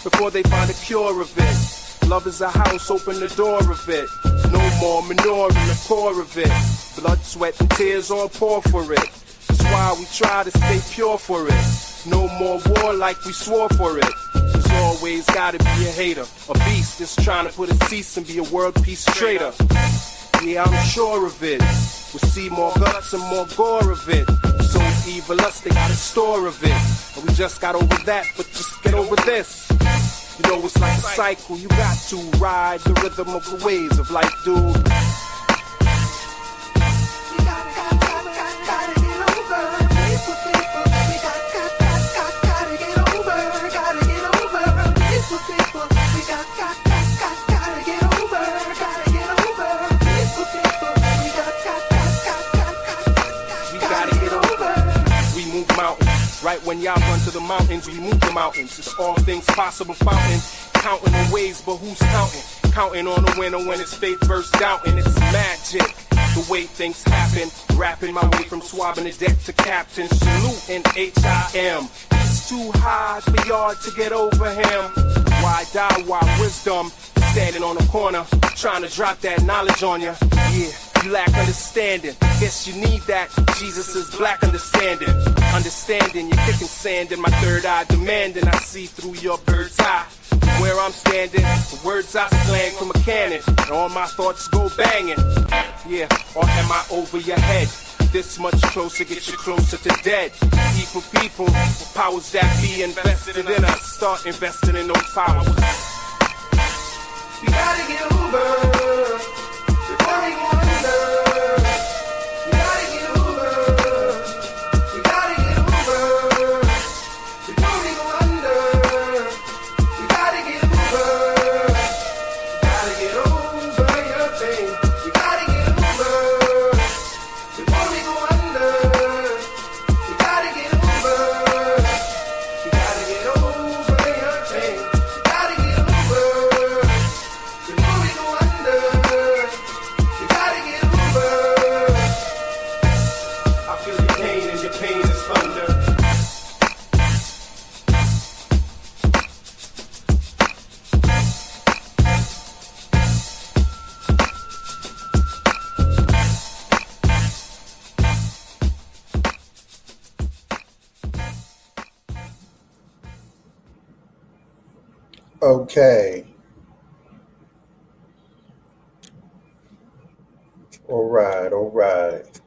Before they find a cure of it. Love is a house, open the door of it. No more manure in the core of it. Blood, sweat, and tears all pour for it. That's why we try to stay pure for it. No more war like we swore for it. There's always gotta be a hater. A beast that's trying to put a cease and be a world peace traitor. Yeah, I'm sure of it. We'll see more guts and more gore of it. So evil us, they got a store of it. And we just got over that, but just get over this. You know it's like a cycle, you got to ride the rhythm of the waves of life, dude. Right when y'all run to the mountains, we move the mountains. It's all things possible fountain. Counting the ways, but who's counting? Counting on the winner when his faith bursts doubting. It's magic, the way things happen. Rapping my way from swabbing the deck to captain. Salute in HIM. He's too high for y'all to get over him. Why die? Why wisdom? Standing on the corner, trying to drop that knowledge on ya. Yeah. You lack understanding, guess you need that. Jesus is black understanding. Understanding, you're kicking sand in my third eye, demanding I see through your bird's eye. Where I'm standing, the words I slang from a cannon, and all my thoughts go banging. Yeah, or am I over your head? This much closer, get you closer to dead. People, the powers that be invested in us. Start investing in those powers. We gotta get over before we go under. We gotta get over. We gotta get over before we go under. We gotta get over. We gotta get over your pain. We gotta get over before we go under. We gotta get over. We gotta get over your pain. We gotta get over before we go under. We gotta get over. I feel your pain and your pain is thunder. Okay. All right. All right.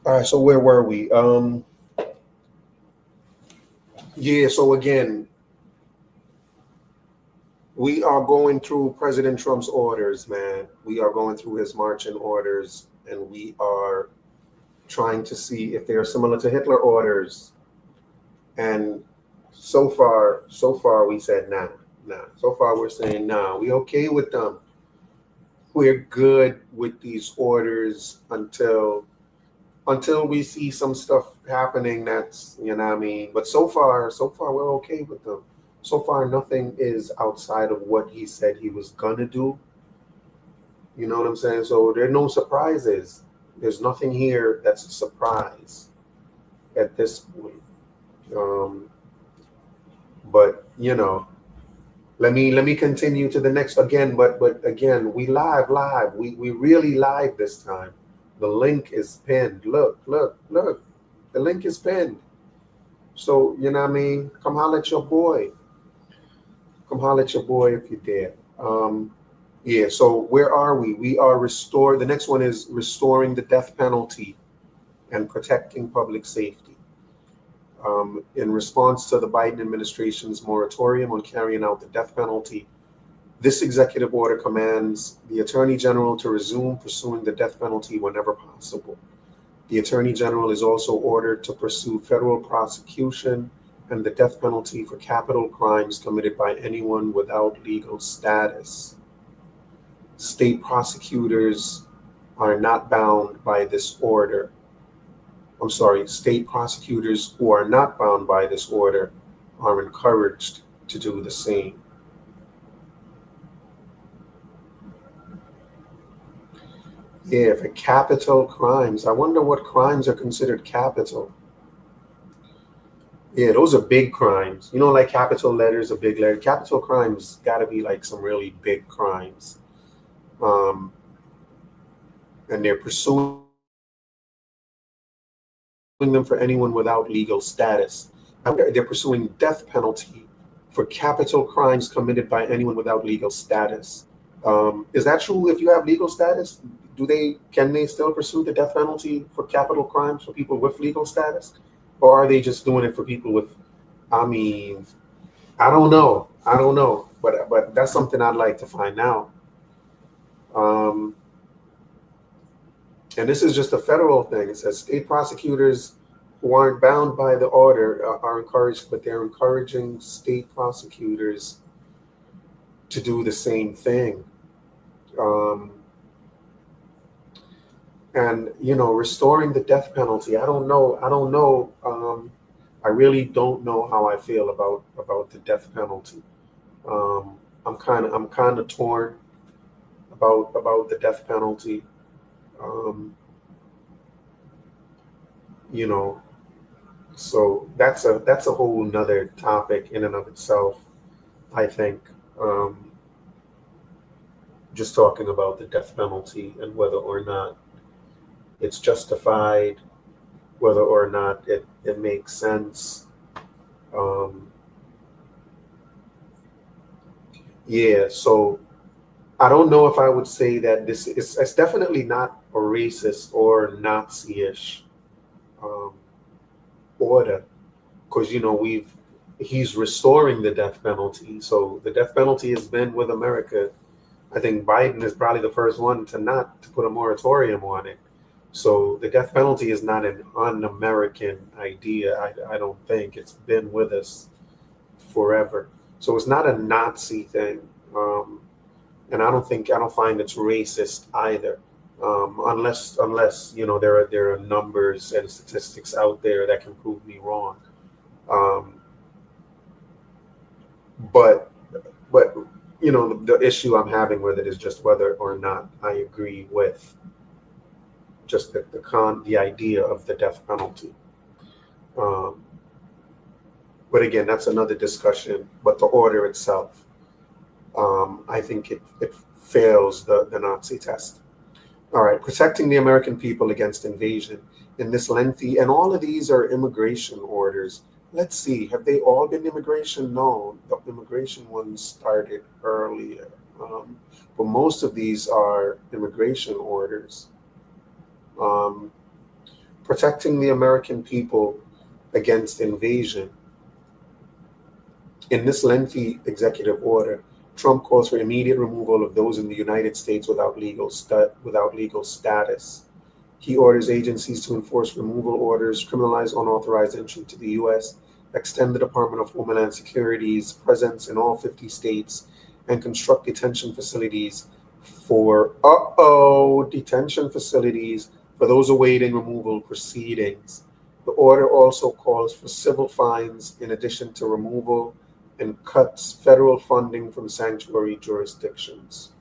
All right. So where were we? Yeah. So again, we are going through President Trump's orders, man. We are going through his marching orders, and we are trying to see if they are similar to Hitler orders. And so far, we said nah. So far, we're saying nah. We okay with them. We're good with these orders until we see some stuff happening that's, you know what I mean. But so far, we're okay with them. So far, nothing is outside of what he said he was gonna do. You know what I'm saying? So there are no surprises. There's nothing here that's a surprise at this point. But you know, let me continue to the next again. But again, we live. We really live this time. The link is pinned. Look. The link is pinned. So you know what I mean. Come holler at your boy. Come holler at your boy if you dare. Yeah. So where are we? We are restored. The next one is restoring the death penalty and protecting public safety. In response to the Biden administration's moratorium on carrying out the death penalty, this executive order commands the Attorney General to resume pursuing the death penalty whenever possible. The Attorney General is also ordered to pursue federal prosecution and the death penalty for capital crimes committed by anyone without legal status. State prosecutors are not bound by this order. State prosecutors who are not bound by this order are encouraged to do the same. Yeah, for capital crimes. I wonder what crimes are considered capital. Yeah, those are big crimes. You know, like capital letters, a big letter. Capital crimes got to be like some really big crimes. Um, and they're pursuing them for anyone without legal status. I wonder, they're pursuing death penalty for capital crimes committed by anyone without legal status. Is that true? If you have legal status, can they still pursue the death penalty for capital crimes for people with legal status, or are they just doing it for people with? I mean, I don't know, but that's something I'd like to find out. Um, and this is just a federal thing. It says state prosecutors who aren't bound by the order are encouraged, but they're encouraging state prosecutors to do the same thing. Um, and restoring the death penalty. I don't know. I really don't know how I feel about the death penalty. I'm kind of torn about the death penalty. Um, you know, so that's a whole nother topic in and of itself. I think, um, just talking about the death penalty and whether or not it's justified, whether or not it makes sense. Um, yeah, so I don't know if I would say that this is it's definitely not a racist or Nazi-ish um, order, because we've he's restoring the death penalty. So the death penalty has been with America. I think Biden is probably the first one to put a moratorium on it. So the death penalty is not an un-American idea. I don't think it's been with us forever. So it's not a Nazi thing, and I don't find it's racist either. Unless there are numbers and statistics out there that can prove me wrong. Um, but but the issue I'm having with it is just whether or not I agree with just the idea of the death penalty. Um, but again, that's another discussion. But the order itself, I think it fails the Nazi test. All right, protecting the American people against invasion in this lengthy, and all of these are immigration orders. Let's see, have they all been immigration? No, the immigration ones started earlier. Um, but most of these are immigration orders. Um, protecting the American people against invasion. In this lengthy executive order, Trump calls for immediate removal of those in the United States without legal status. He orders agencies to enforce removal orders, criminalize unauthorized entry to the U.S., extend the Department of Homeland Security's presence in all 50 states, and construct detention facilities for those awaiting removal proceedings. The order also calls for civil fines in addition to removal and cuts federal funding from sanctuary jurisdictions.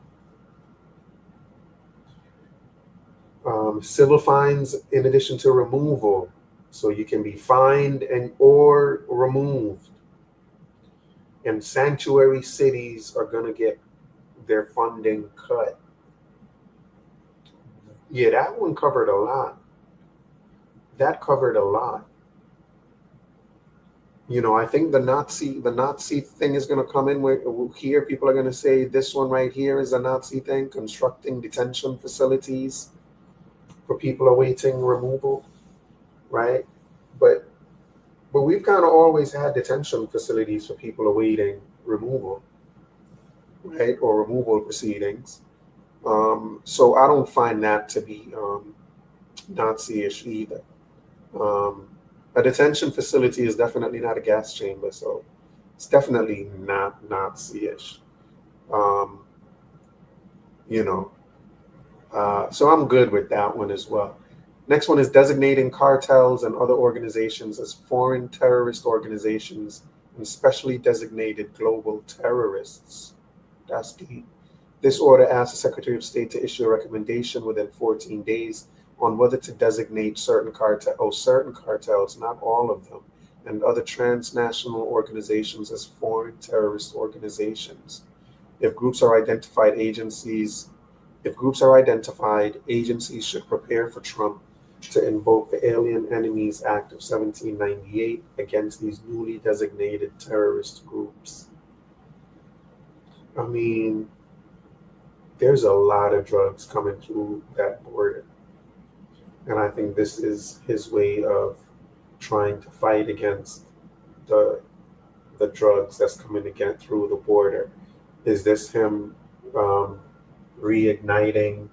Civil fines in addition to removal, so you can be fined and or removed. And sanctuary cities are going to get their funding cut. Yeah, that one covered a lot. That covered a lot. I think the Nazi thing is going to come in where here people are going to say this one right here is a Nazi thing, constructing detention facilities for people awaiting removal, right? But but we've kind of always had detention facilities for people awaiting removal, right, or removal proceedings. So I don't find that to be Nazi-ish either. Um, a detention facility is definitely not a gas chamber, so it's definitely not Nazi-ish. Um, you know, so I'm good with that one as well. Next one is designating cartels and other organizations as foreign terrorist organizations and specially designated global terrorists. That's deep. This order asks the Secretary of State to issue a recommendation within 14 days on whether to designate certain cartels, not all of them, and other transnational organizations as foreign terrorist organizations. If groups are identified, agencies if groups are identified, agencies should prepare for Trump to invoke the Alien Enemies Act of 1798 against these newly designated terrorist groups. I mean, there's a lot of drugs coming through that border. And I think this is his way of trying to fight against the the drugs that's coming again through the border. Is this him um, reigniting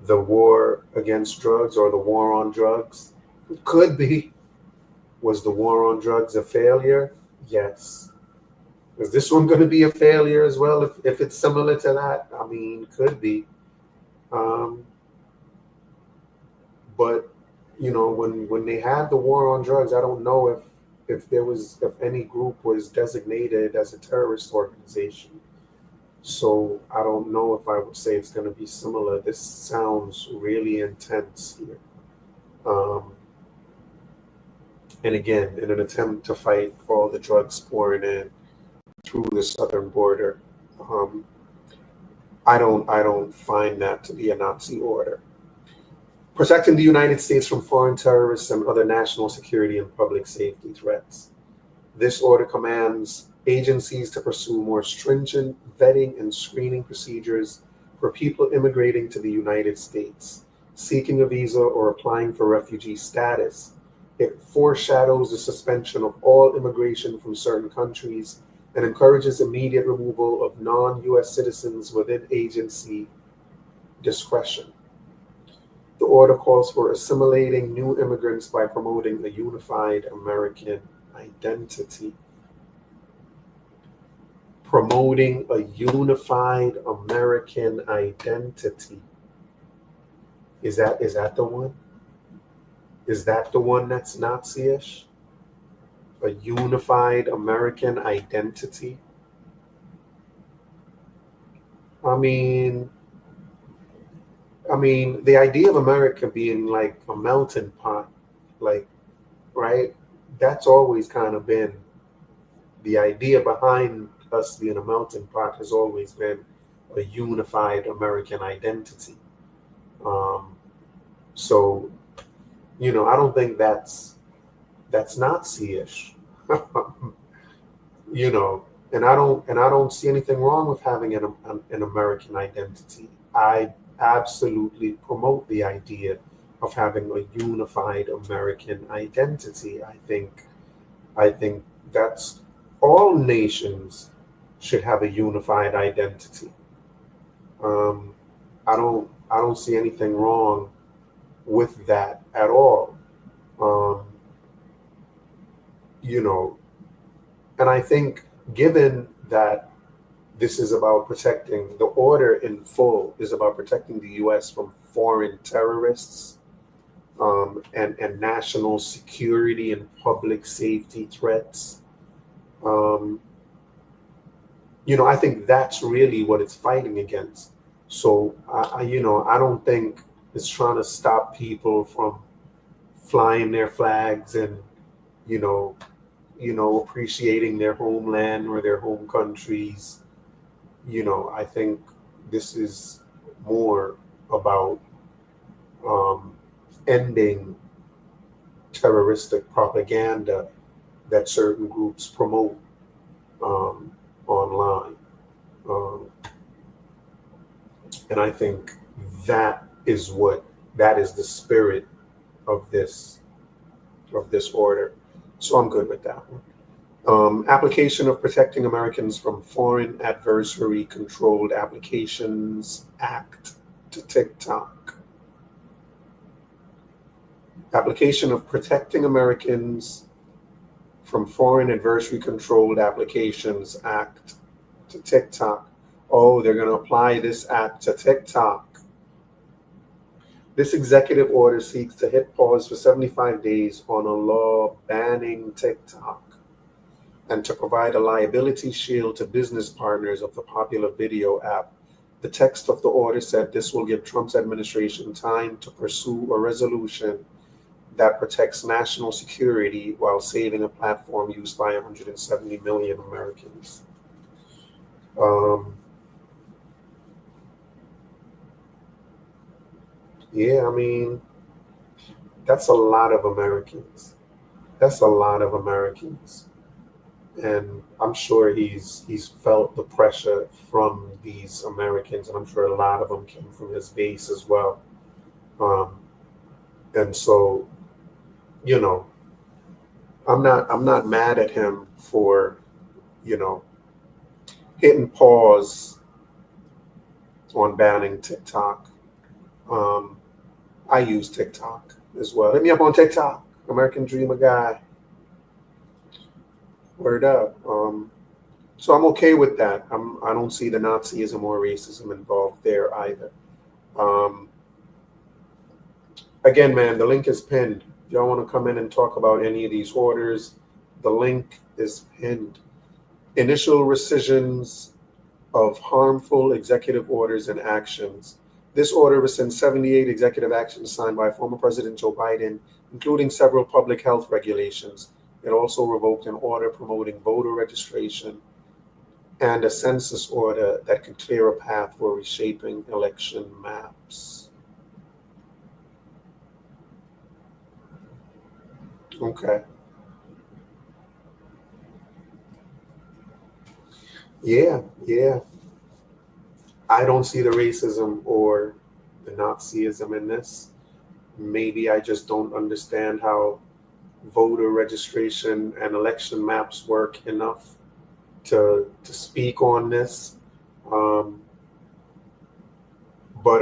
the war against drugs or the war on drugs? Could be. Was the war on drugs a failure? Yes. Is this one going to be a failure as well if it's similar to that? I mean, could be. Um, but when they had the war on drugs, I don't know if any group was designated as a terrorist organization. So I don't know if I would say it's going to be similar. This sounds really intense here. Um, and again, in an attempt to fight all the drugs pouring in through the southern border, um, I don't find that to be a Nazi order. Protecting the United States from foreign terrorists and other national security and public safety threats. This order commands agencies to pursue more stringent vetting and screening procedures for people immigrating to the United States, seeking a visa or applying for refugee status. It foreshadows the suspension of all immigration from certain countries and encourages immediate removal of non-US citizens within agency discretion. The order calls for assimilating new immigrants by promoting a unified American identity. Promoting a unified American identity. Is that the one? Is that the one that's Nazi-ish? A unified American identity? I mean, the idea of America being like a melting pot, like, right? That's always kind of been the idea behind us being a melting pot has always been a unified American identity. Um, so, I don't think that's Nazi-ish. you know, and I don't see anything wrong with having an American identity. I absolutely promote the idea of having a unified American identity. I think that's all nations should have a unified identity. Um, I don't see anything wrong with that at all. Um, you know, and I think given that this is about protecting the order in full is about protecting the U.S. from foreign terrorists and national security and public safety threats. Um, I think that's really what it's fighting against. So I don't think it's trying to stop people from flying their flags and you know, appreciating their homeland or their home countries. I think this is more about um, ending terroristic propaganda that certain groups promote online. Um, and I think that is the spirit of this order. So I'm good with that one. Application of Protecting Americans from Foreign Adversary Controlled Applications Act to TikTok. Application of Protecting Americans from Foreign Adversary Controlled Applications Act to TikTok. Oh, they're going to apply this act to TikTok. This executive order seeks to hit pause for 75 days on a law banning TikTok and to provide a liability shield to business partners of the popular video app The text of the order said this will give Trump's administration time to pursue a resolution that protects national security while saving a platform used by 170 million Americans. Um, yeah, I mean, that's a lot of Americans. That's a lot of Americans. And I'm sure he's felt the pressure from these Americans, and I'm sure a lot of them came from his base as well. Um, and so, you know, I'm not mad at him for, you know, hitting pause on banning TikTok. Um, I use TikTok as well. Hit me up on TikTok, American Dreamer guy. Word up. So I'm okay with that. I don't see the Nazism or racism involved there either. Um, Again, man, the link is pinned. If y'all want to come in and talk about any of these orders, the link is pinned. Initial rescissions of harmful executive orders and actions. This order rescinds 78 executive actions signed by former President Joe Biden, including several public health regulations. It also revoked an order promoting voter registration and a census order that could clear a path for reshaping election maps. Okay. Yeah, yeah. I don't see the racism or the Nazism in this. Maybe I just don't understand how voter registration and election maps work enough to speak on this. Um, but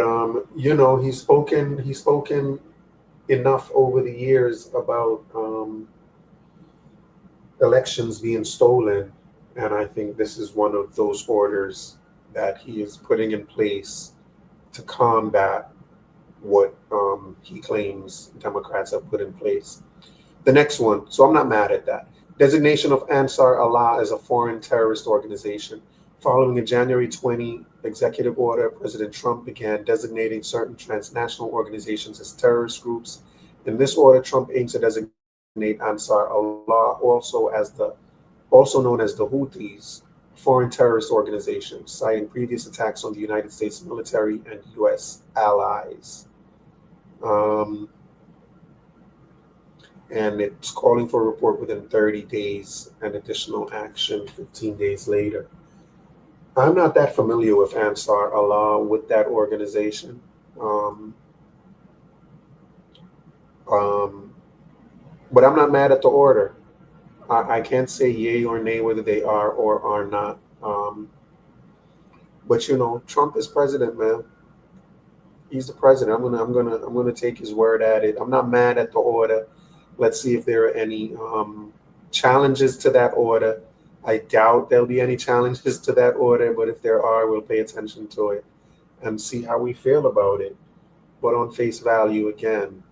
you know, he's spoken enough over the years about elections being stolen, and I think this is one of those orders that he is putting in place to combat what he claims Democrats have put in place. The next one, so I'm not mad at that. Designation of Ansar Allah as a foreign terrorist organization. Following a January 20 executive order, President Trump began designating certain transnational organizations as terrorist groups. In this order, Trump aims to designate Ansar Allah also known as the Houthis, foreign terrorist organization, citing previous attacks on the United States military and U.S. allies. Um, and it's calling for a report within 30 days and additional action 15 days later. I'm not that familiar with Ansar Allah, with that organization. Um, um, but I'm not mad at the order. I can't say yay or nay whether they are or are not. But you know, Trump is president, man. He's the president. I'm gonna take his word at it. I'm not mad at the order. Let's see if there are any challenges to that order. I doubt there'll be any challenges to that order, but if there are, we'll pay attention to it and see how we feel about it. But on face value, again,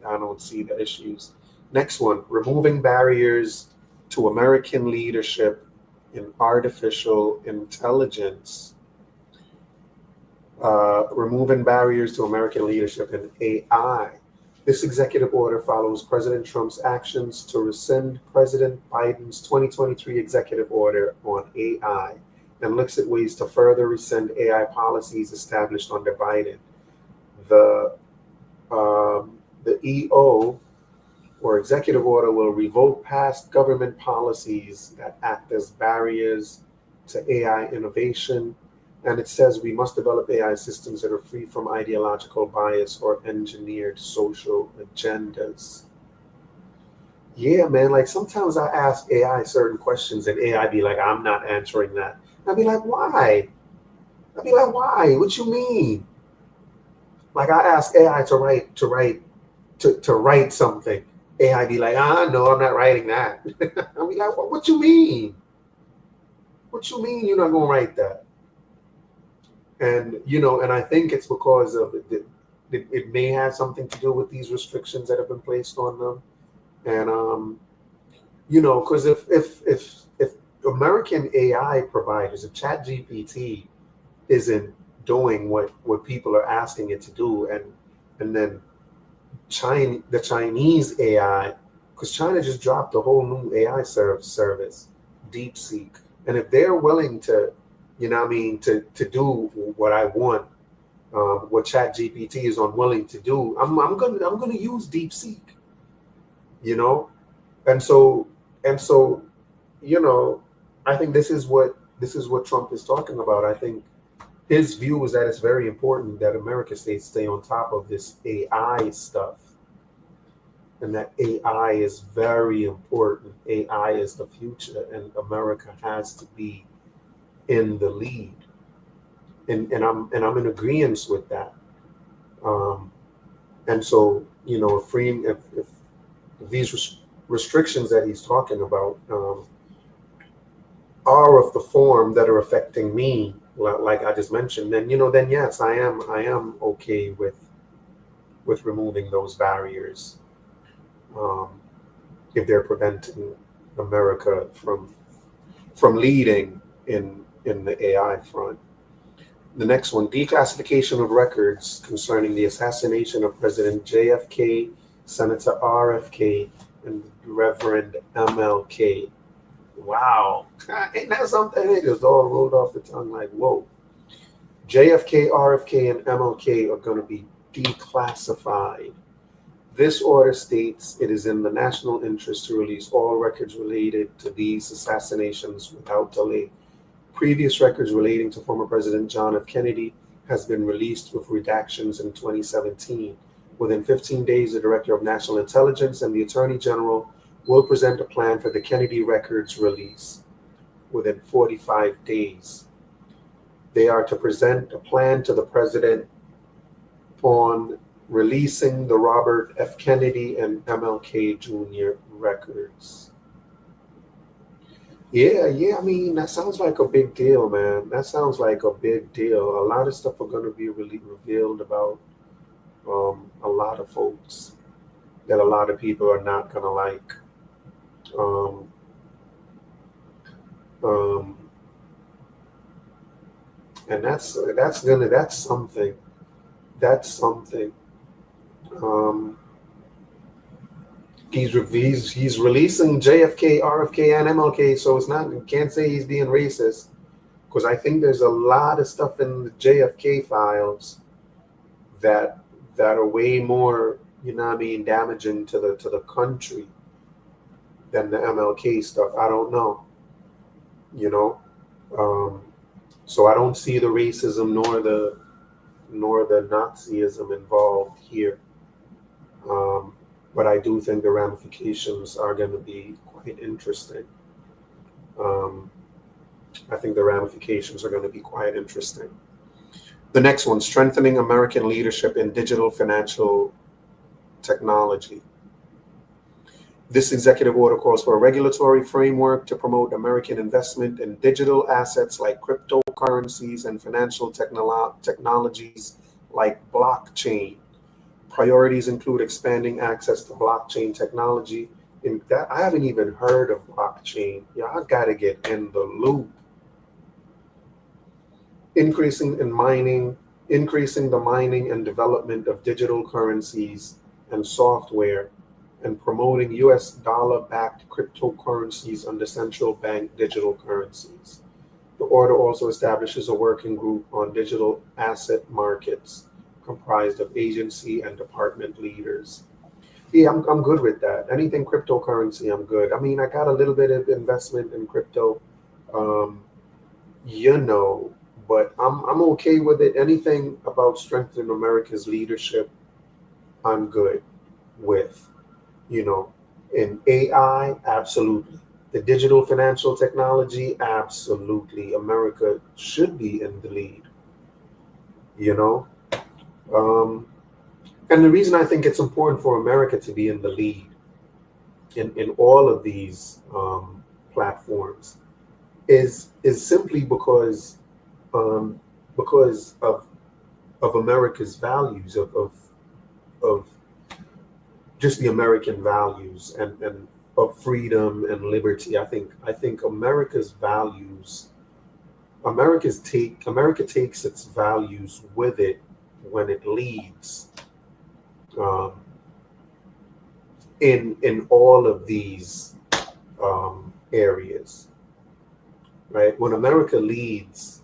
I don't see the issues. Next one, removing barriers to American leadership in artificial intelligence. Removing barriers to American leadership in AI. This executive order follows President Trump's actions to rescind President Biden's 2023 executive order on AI and looks at ways to further rescind AI policies established under Biden. The the EO or executive order will revoke past government policies that act as barriers to AI innovation. And it says we must develop AI systems that are free from ideological bias or engineered social agendas. Yeah, man, like sometimes I ask AI certain questions and AI be like, I'm not answering that. I'd be like, why? I'd be like, why? What you mean? Like I ask AI to write something. AI be like, no, I'm not writing that. I be like, what you mean? What you mean you're not gonna write that? And you know, and I think it's because of it may have something to do with these restrictions that have been placed on them. And you know, because if American AI providers, if ChatGPT isn't doing what people are asking it to do, and then the Chinese AI, because China just dropped a whole new AI service, DeepSeek, and if they're willing to, to do what I want, what ChatGPT is unwilling to do, I'm gonna use DeepSeek, you know, and so and so, you know, I think this is what Trump is talking about. I think his view is that it's very important that America stay on top of this AI stuff, and that AI is very important. AI is the future, and America has to be in the lead. And I'm in agreement with that. Um, and so, if these restrictions that he's talking about are of the form that are affecting me, like I just mentioned, then yes, I am okay with removing those barriers, um, if they're preventing America from leading in the AI front. The next one, declassification of records concerning the assassination of President JFK, Senator RFK, and Reverend MLK. Wow. Ain't that something? It just all rolled off the tongue like, whoa. JFK, RFK, and MLK are going to be declassified. This order states it is in the national interest to release all records related to these assassinations without delay. Previous records relating to former President John F. Kennedy has been released with redactions in 2017. Within 15 days, the Director of National Intelligence and the Attorney General will present a plan for the Kennedy records release. Within 45 days, they are to present a plan to the President on releasing the Robert F. Kennedy and MLK Jr. records. Yeah, I mean, that sounds like a big deal, man. That sounds like a big deal. A lot of stuff are going to be really revealed about a lot of folks that a lot of people are not going to like. Um, um, and that's something. That's something. Um, he's releasing JFK, RFK, and MLK, so it's not, you can't say he's being racist, because I think there's a lot of stuff in the JFK files that are way more, damaging to the country than the MLK stuff. I don't know, you know. Um, so I don't see the racism nor the Nazism involved here. Um, but I do think the ramifications are going to be quite interesting. Um, I think the ramifications are going to be quite interesting. The next one, strengthening American leadership in digital financial technology. This executive order calls for a regulatory framework to promote American investment in digital assets like cryptocurrencies and financial technologies like blockchain. Priorities include expanding access to blockchain technology. In that, I haven't even heard of blockchain. Yeah, I gotta get in the loop. Increasing the mining and development of digital currencies and software, and promoting US dollar-backed cryptocurrencies under central bank digital currencies. The order also establishes a working group on digital asset markets comprised of agency and department leaders. Yeah, I'm good with that. Anything cryptocurrency, I'm good. I mean, I got a little bit of investment in crypto, um, you know, but I'm okay with it. Anything about strengthening America's leadership, I'm good with. You know, in AI, absolutely. The digital financial technology, absolutely. America should be in the lead, you know. Um, and the reason I think it's important for America to be in the lead in all of these platforms is simply um, because of America's values, of just the American values, and of freedom and liberty. I think America's values America takes its values with it when it leads, um, in all of these areas, right? When America leads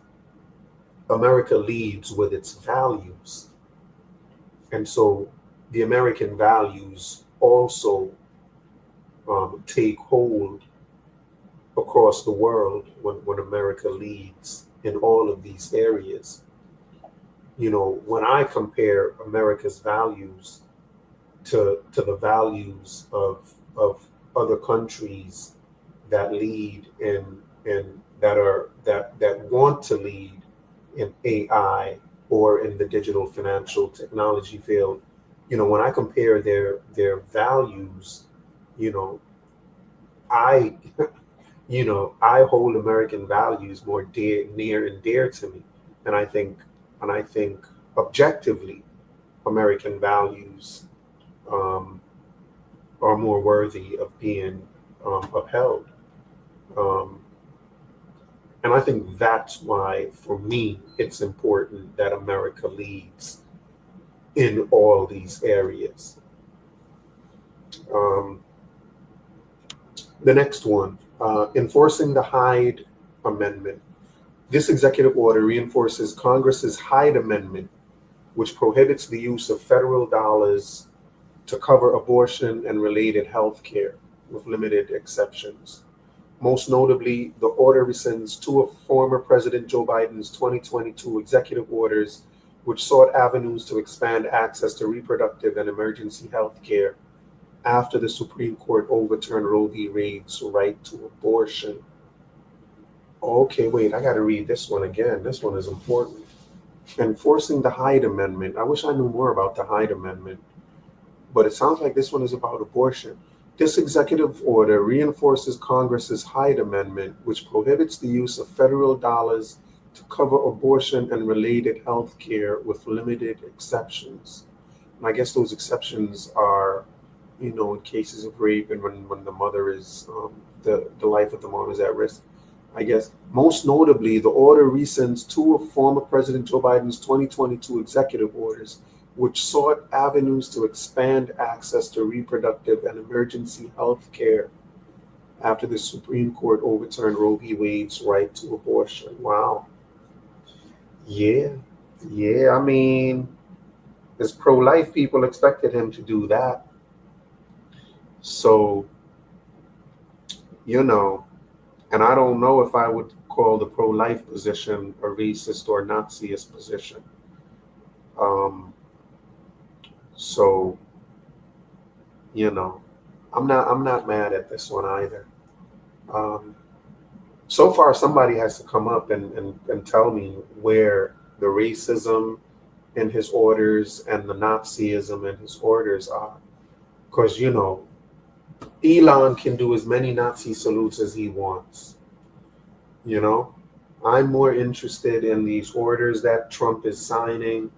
with its values, and so the American values also take hold across the world when America leads in all of these areas. When I compare America's values to the values of other countries that lead in that want to lead in AI or in the digital financial technology field, when I compare their values, you know, I I hold American values more near and dear to me, and I think objectively, American values um, are more worthy of being upheld. Um, and I think that's why, for me, it's important that America leads in all these areas. Um, the next one, enforcing the Hyde Amendment. This executive order reinforces Congress's Hyde Amendment, which prohibits the use of federal dollars to cover abortion and related health care, with limited exceptions. Most notably, the order rescinds two of former President Joe Biden's 2022 executive orders, which sought avenues to expand access to reproductive and emergency health care after the Supreme Court overturned Roe v. Wade's right to abortion. Okay, wait, I got to read this one again. This one is important. Enforcing the Hyde Amendment. I wish I knew more about the Hyde Amendment, but it sounds like this one is about abortion. This executive order reinforces Congress's Hyde Amendment, which prohibits the use of federal dollars to cover abortion and related health care with limited exceptions. And I guess those exceptions are, in cases of rape and when the mother is, the life of the mom is at risk. I guess most notably, the order rescinds two of former President Joe Biden's 2022 executive orders, which sought avenues to expand access to reproductive and emergency health care after the Supreme Court overturned Roe v. Wade's right to abortion. Wow. Yeah. Yeah. I mean, as pro life people expected him to do that. So, you know, and I don't know if I would call the pro life position a racist or Naziist position. Um, so, you know, I'm not mad at this one either. Um, so far, somebody has to come up and tell me where the racism in his orders and the Nazism in his orders are. Because, Elon can do as many Nazi salutes as he wants. You know, I'm more interested in these orders that Trump is signing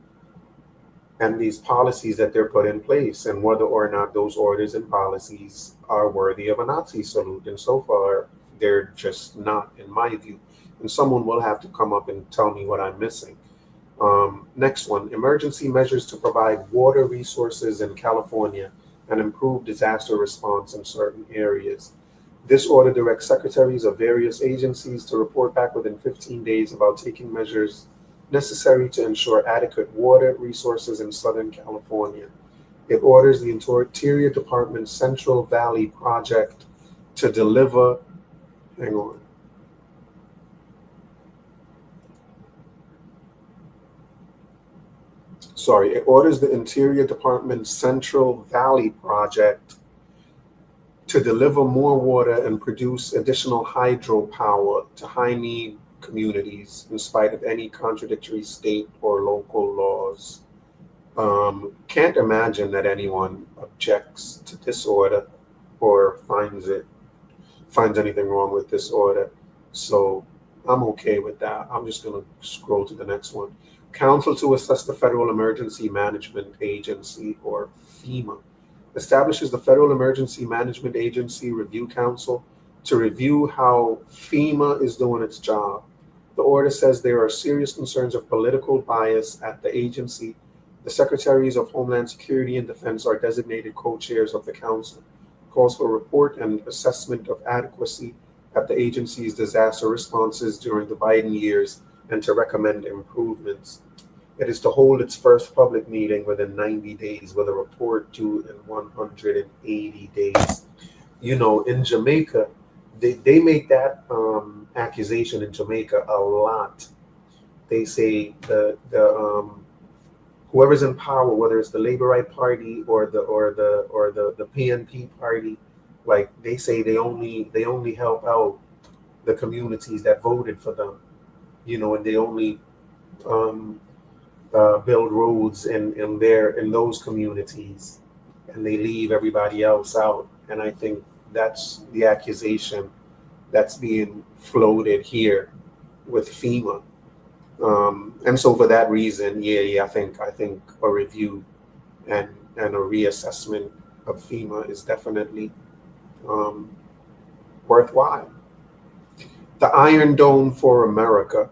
and these policies that they're put in place and whether or not those orders and policies are worthy of a Nazi salute. And so far, they're just not, in my view. And someone will have to come up and tell me what I'm missing. Next one, emergency measures to provide water resources in California and improve disaster response in certain areas. This order directs secretaries of various agencies to report back within 15 days about taking measures necessary to ensure adequate water resources in Southern California. It orders the Interior Department's Central Valley Project to deliver, hang on. Sorry, it orders the Interior Department's Central Valley Project to deliver more water and produce additional hydropower to high-need communities in spite of any contradictory state or local laws. Can't imagine that anyone objects to this order or finds anything wrong with this order. So I'm okay with that. I'm just going to scroll to the next one. Council to assess the Federal Emergency Management Agency, or FEMA, establishes the Federal Emergency Management Agency Review Council to review how FEMA is doing its job. The order says there are serious concerns of political bias at the agency. The Secretaries of Homeland Security and Defense are designated co-chairs of the council. Calls for report and assessment of adequacy at the agency's disaster responses during the Biden years and to recommend improvements. It is to hold its first public meeting within 90 days with a report due in 180 days. You know, in Jamaica, they make that accusation in Jamaica a lot. They say the whoever's in power, whether it's the Labor Right Party or the PNP party, like they say they only help out the communities that voted for them, you know, and they only um, build roads in those communities, and they leave everybody else out. And I think that's the accusation that's being floated here with FEMA. And so for that reason, I think a review and a reassessment of FEMA is definitely um, worthwhile. The Iron Dome for America.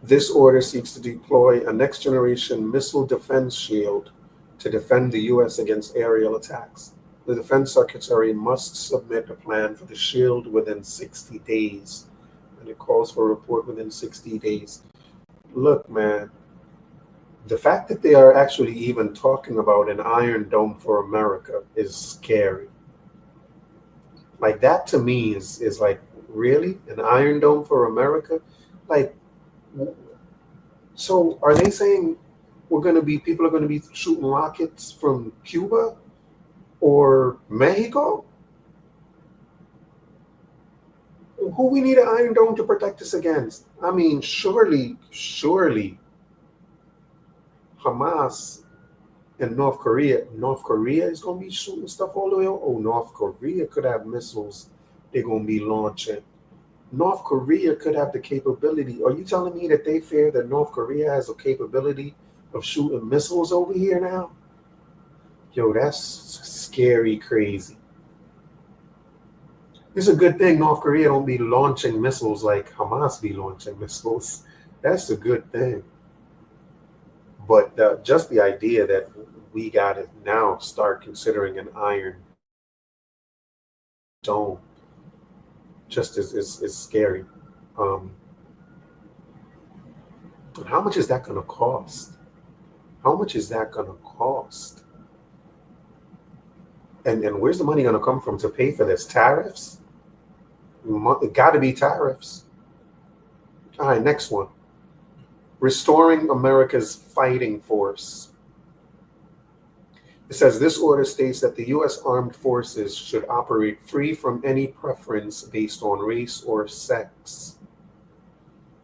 This order seeks to deploy a next generation missile defense shield to defend the U.S. against aerial attacks. The Defense Secretary must submit a plan for the shield within 60 days, and it calls for a report within 60 days. Look, man, the fact that they are actually even talking about an Iron Dome for America is scary. Like that to me is like, really, an Iron Dome for America? Like, so are they saying people are gonna be shooting rockets from Cuba or Mexico? Who we need an Iron Dome to protect us against? I mean, surely Hamas and North Korea is gonna be shooting stuff all the way. Oh, North Korea could have missiles they're gonna be launching. North Korea could have the capability. Are you telling me that they fear that North Korea has a capability of shooting missiles over here now? Yo, that's scary, crazy. It's a good thing North Korea don't be launching missiles like Hamas be launching missiles. That's a good thing. But just the idea that we got to now start considering an Iron Dome just is scary. Um, and how much is that going to cost? How much is that going to cost? And where's the money going to come from to pay for this? Tariffs? It got to be tariffs. All right, next one. Restoring America's fighting force. It says this order states that the U.S. Armed Forces should operate free from any preference based on race or sex.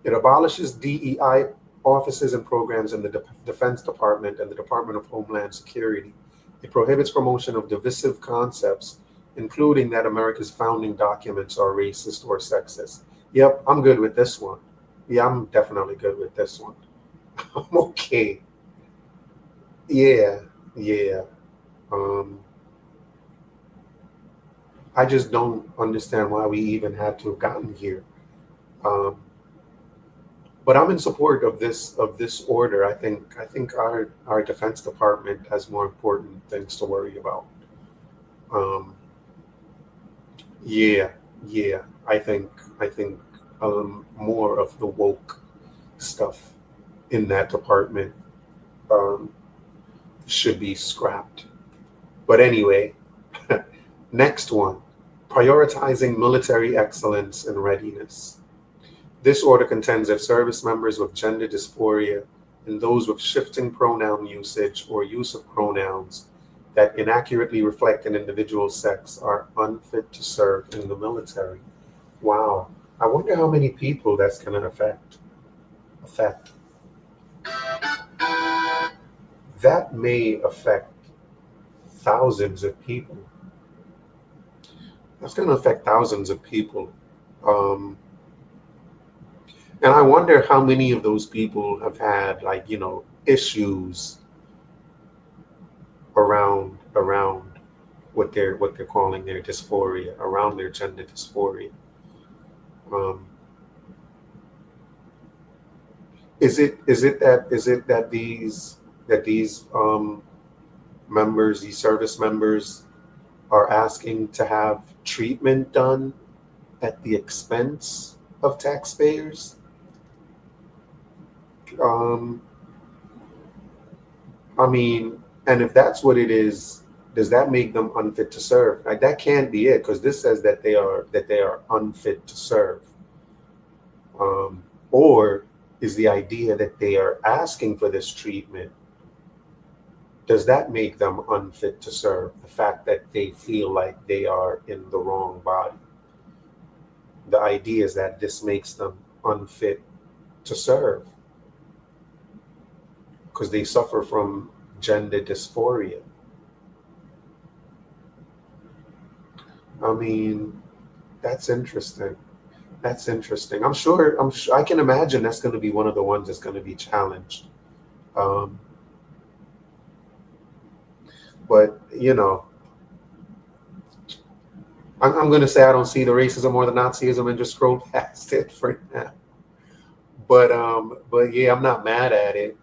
It abolishes DEI offices and programs in the Defense Department and the Department of Homeland Security. It prohibits promotion of divisive concepts, including that America's founding documents are racist or sexist. Yep, I'm good with this one. Yeah, I'm definitely good with this one. I'm okay. Yeah. Um, I just don't understand why we even had to have gotten here. Um, but I'm in support of this order. I think our Defense Department has more important things to worry about. Um, yeah, yeah. I think more of the woke stuff in that department um, should be scrapped. But anyway, next one, prioritizing military excellence and readiness. This order contends that service members with gender dysphoria and those with shifting pronoun usage or use of pronouns that inaccurately reflect an individual's sex are unfit to serve in the military. Wow. I wonder how many people that's going to affect. That may affect thousands of people. That's going to affect thousands of people. Um, and I wonder how many of those people have had, like, issues around what they're calling their dysphoria, around their gender dysphoria. Um, Is it that these members, these service members, are asking to have treatment done at the expense of taxpayers? Um, I mean, and if that's what it is, does that make them unfit to serve? Like, that can't be it, because this says that they are unfit to serve. Um, or is the idea that they are asking for this treatment, does that make them unfit to serve? The fact that they feel like they are in the wrong body. The idea is that this makes them unfit to serve because they suffer from gender dysphoria. I mean, that's interesting. That's interesting. I can imagine that's going to be one of the ones that's going to be challenged. Um, but I'm going to say I don't see the racism or the Nazism and just scroll past it for now. But yeah, I'm not mad at it.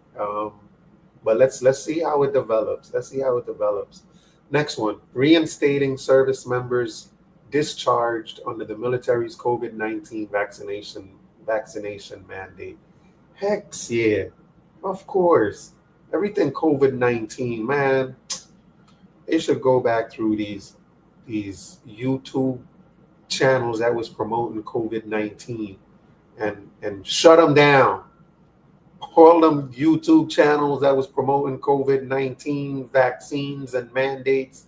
But let's see how it develops. Let's see how it develops. Next one: reinstating service members discharged under the military's COVID-19 vaccination mandate. Heck yeah, of course. Everything COVID-19, man. They should go back through these YouTube channels that was promoting COVID-19 and shut them down. All them YouTube channels that was promoting COVID-19 vaccines and mandates,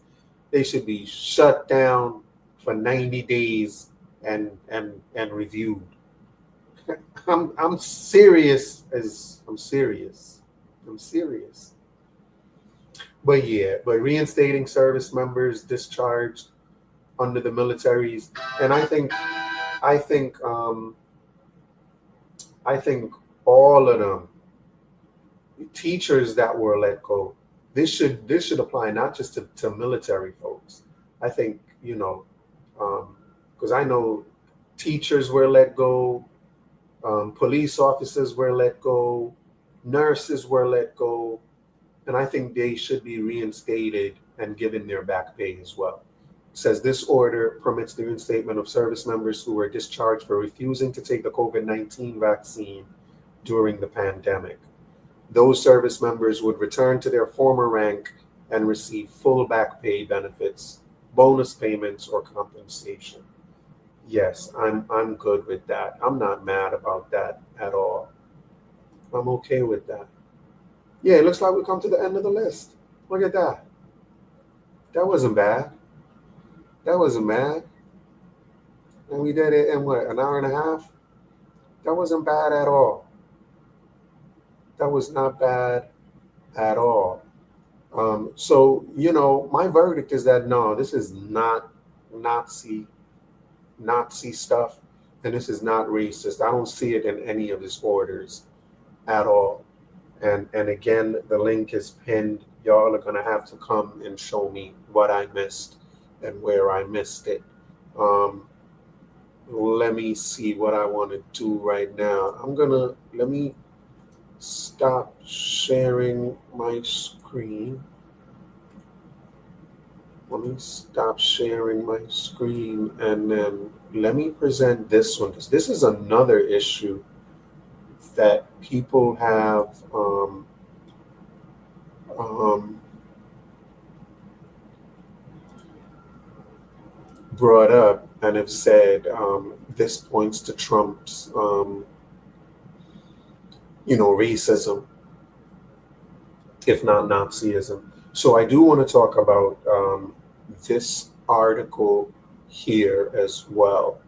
they should be shut down for 90 days and reviewed. I'm serious as I'm serious. I'm serious. But yeah, but reinstating service members discharged under the militaries, and I think all of them teachers that were let go. This should apply not just to military folks. I think because I know teachers were let go, police officers were let go, nurses were let go, and I think they should be reinstated and given their back pay as well. It says this order permits the reinstatement of service members who were discharged for refusing to take the COVID-19 vaccine during the pandemic. Those service members would return to their former rank and receive full back pay benefits, bonus payments, or compensation. Yes, I'm good with that. I'm not mad about that at all. I'm okay with that. Yeah, it looks like we come to the end of the list. Look at that. That wasn't bad. That wasn't bad. And we did it in what, an hour and a half? That wasn't bad at all. That was not bad at all. So, my verdict is that no, this is not Nazi Nazi stuff, and this is not racist. I don't see it in any of his orders at all. And again, the link is pinned. Y'all are gonna have to come and show me what I missed and where I missed it. Um, Let me see what I want to do right now. Let me stop sharing my screen. Let me stop sharing my screen and then let me present this one, because this is another issue that people have um, brought up and have said this points to Trump's racism, if not Nazism. So I do want to talk about this article here as well.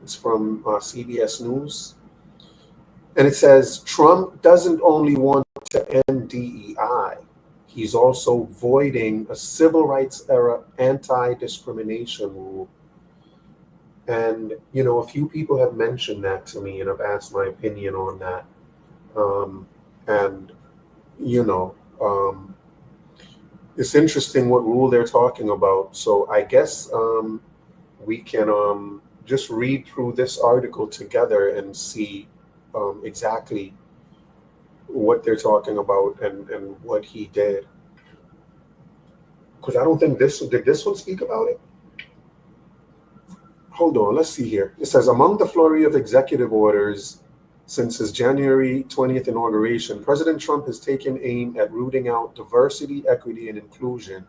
It's from CBS News. And it says Trump doesn't only want to end DEI, he's also voiding a civil rights era anti-discrimination rule. And, a few people have mentioned that to me and have asked my opinion on that. And, you know, um, it's interesting what rule they're talking about. So I guess we can just read through this article together and see exactly what they're talking about and what he did. Because I don't think this one speak about it? Hold on, let's see here. It says among the flurry of executive orders since his January 20th inauguration, President Trump has taken aim at rooting out diversity, equity, and inclusion,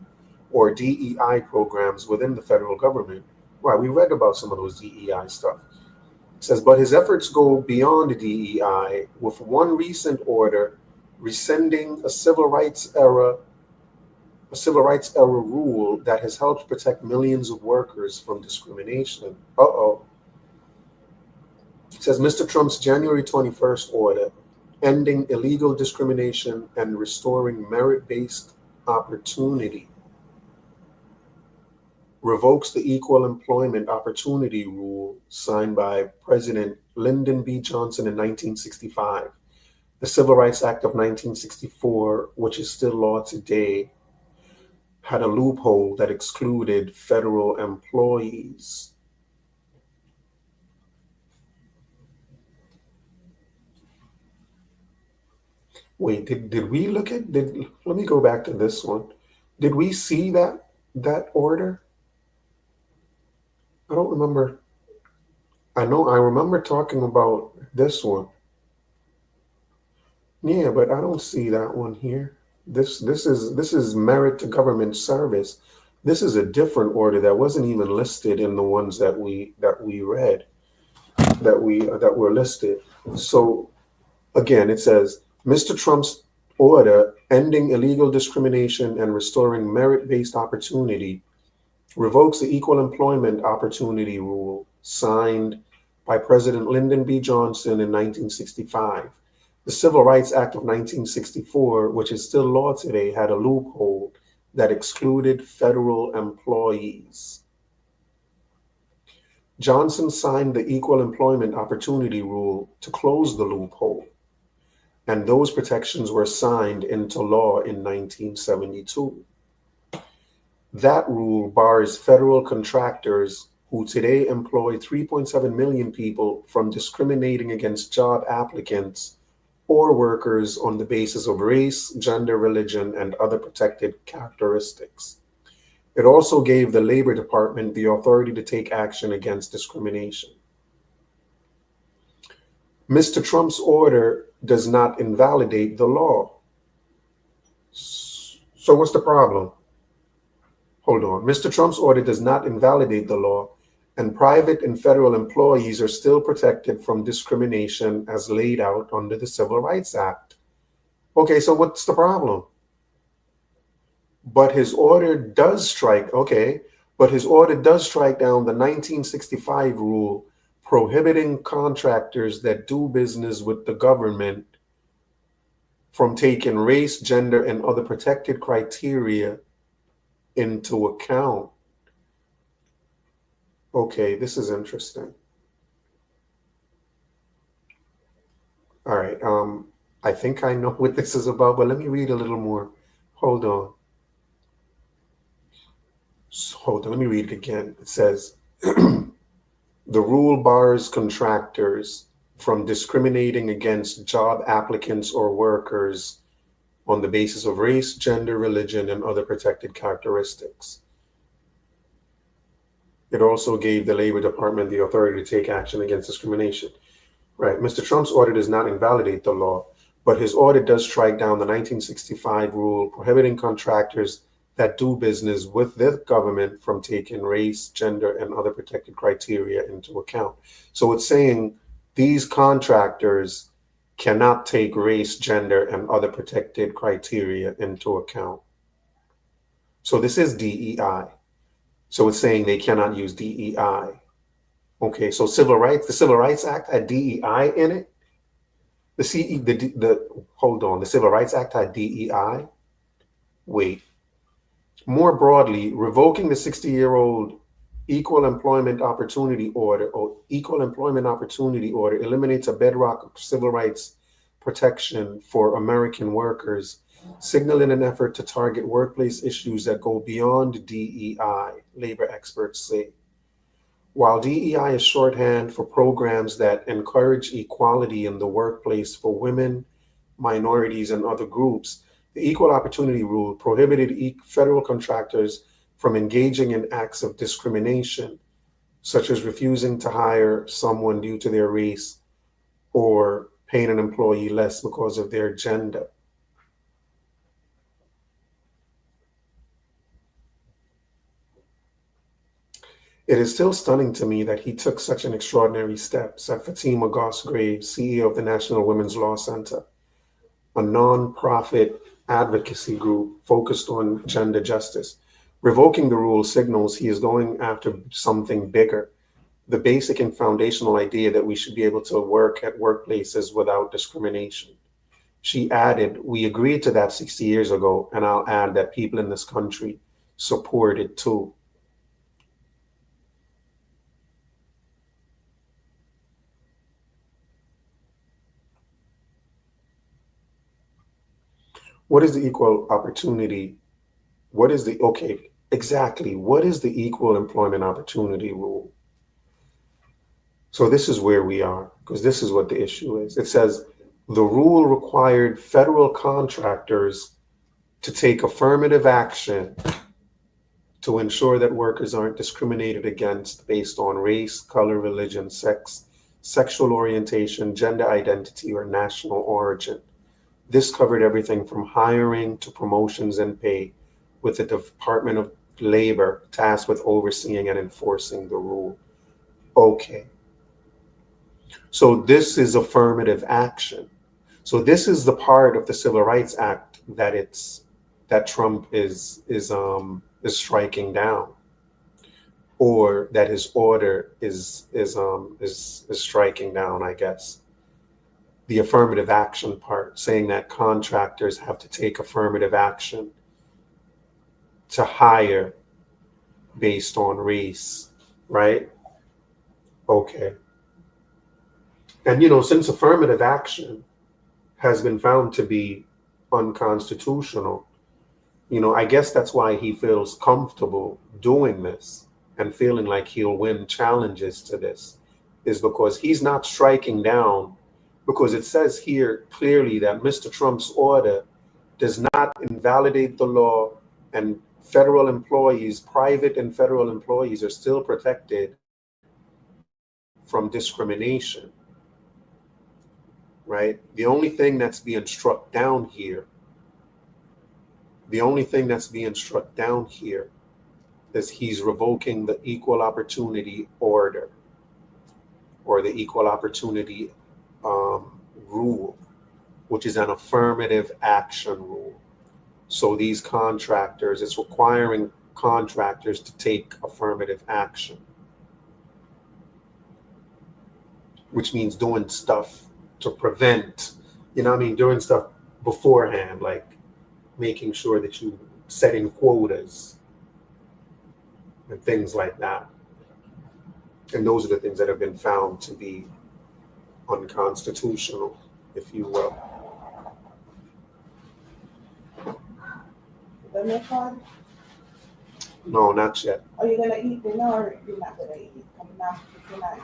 or DEI programs within the federal government. Right, we read about some of those DEI stuff. It says, but his efforts go beyond DEI, with one recent order rescinding a civil rights era rule that has helped protect millions of workers from discrimination. Uh-oh. It says Mr. Trump's January 21st order ending illegal discrimination and restoring merit-based opportunity revokes the Equal Employment Opportunity Rule signed by President Lyndon B. Johnson in 1965. The Civil Rights Act of 1964, which is still law today, had a loophole that excluded federal employees. Wait, did we look at did let me go back to this one. Did we see that order? I don't remember. I remember talking about this one. Yeah, but I don't see that one here. This is merit to government service. This is a different order that wasn't even listed in the ones that we read that were listed. So again, it says Mr. Trump's order ending illegal discrimination and restoring merit-based opportunity revokes the Equal Employment Opportunity Rule signed by President Lyndon B. Johnson in 1965. The Civil Rights Act of 1964, which is still law today, had a loophole that excluded federal employees. Johnson signed the Equal Employment Opportunity Rule to close the loophole, and those protections were signed into law in 1972. That rule bars federal contractors who today employ 3.7 million people from discriminating against job applicants or workers on the basis of race, gender, religion, and other protected characteristics. It also gave the Labor Department the authority to take action against discrimination. Mr. Trump's order does not invalidate the law. So what's the problem? Hold on. Mr. Trump's order does not invalidate the law, and private and federal employees are still protected from discrimination as laid out under the Civil Rights Act. Okay, so what's the problem? But his order does strike, okay, but his order does strike down the 1965 rule prohibiting contractors that do business with the government from taking race, gender, and other protected criteria into account. Okay, this is interesting. All right, I think I know what this is about, but let me read a little more. Hold on. Hold on, let me read it again. It says, the rule bars contractors from discriminating against job applicants or workers on the basis of race, gender, religion, and other protected characteristics. It also gave the Labor Department the authority to take action against discrimination. Right. Mr. Trump's order does not invalidate the law, but his order does strike down the 1965 rule prohibiting contractors that do business with the government from taking race, gender, and other protected criteria into account. So it's saying these contractors cannot take race, gender, and other protected criteria into account. So this is DEI. So it's saying they cannot use DEI. Okay, so the Civil Rights Act had DEI in it. Hold on, the Civil Rights Act had DEI. Wait. More broadly, revoking the 60-year-old Equal Employment Opportunity Order eliminates a bedrock of civil rights protection for American workers, signaling an effort to target workplace issues that go beyond DEI, labor experts say. While DEI is shorthand for programs that encourage equality in the workplace for women, minorities, and other groups. The Equal Opportunity Rule prohibited federal contractors from engaging in acts of discrimination, such as refusing to hire someone due to their race or paying an employee less because of their gender. It is still stunning to me that he took such an extraordinary step, said Fatima Goss-Graves, CEO of the National Women's Law Center, a non-profit advocacy group focused on gender justice. Revoking the rule signals he is going after something bigger, the basic and foundational idea that we should be able to work at workplaces without discrimination. She added, "We agreed to that 60 years ago, and I'll add that people in this country support it too." What is the equal opportunity? What is the, okay, exactly, what is the equal employment opportunity rule? So this is where we are, because this is what the issue is. It says the rule required federal contractors to take affirmative action to ensure that workers aren't discriminated against based on race, color, religion, sex, sexual orientation, gender identity, or national origin. This covered everything from hiring to promotions and pay, with the Department of Labor tasked with overseeing and enforcing the rule. Okay, so this is affirmative action. So this is the part of the Civil Rights Act that Trump is striking down, or that his order is striking down, I guess. The affirmative action part, saying that contractors have to take affirmative action to hire based on race, right? Okay. And since affirmative action has been found to be unconstitutional, I guess that's why he feels comfortable doing this and feeling like he'll win challenges to this, is because he's not striking down, because it says here clearly that Mr. Trump's order does not invalidate the law, and federal employees, private and federal employees, are still protected from discrimination, right? The only thing that's being struck down here is he's revoking the equal opportunity order, or the equal opportunity rule, which is an affirmative action rule. So these contractors, it's requiring contractors to take affirmative action, which means doing stuff to prevent, doing stuff beforehand, like making sure that you setting quotas and things like that. And those are the things that have been found to be unconstitutional, if you will. The next one? No, not yet. Are you gonna eat dinner or you're not gonna eat? Coming after tonight.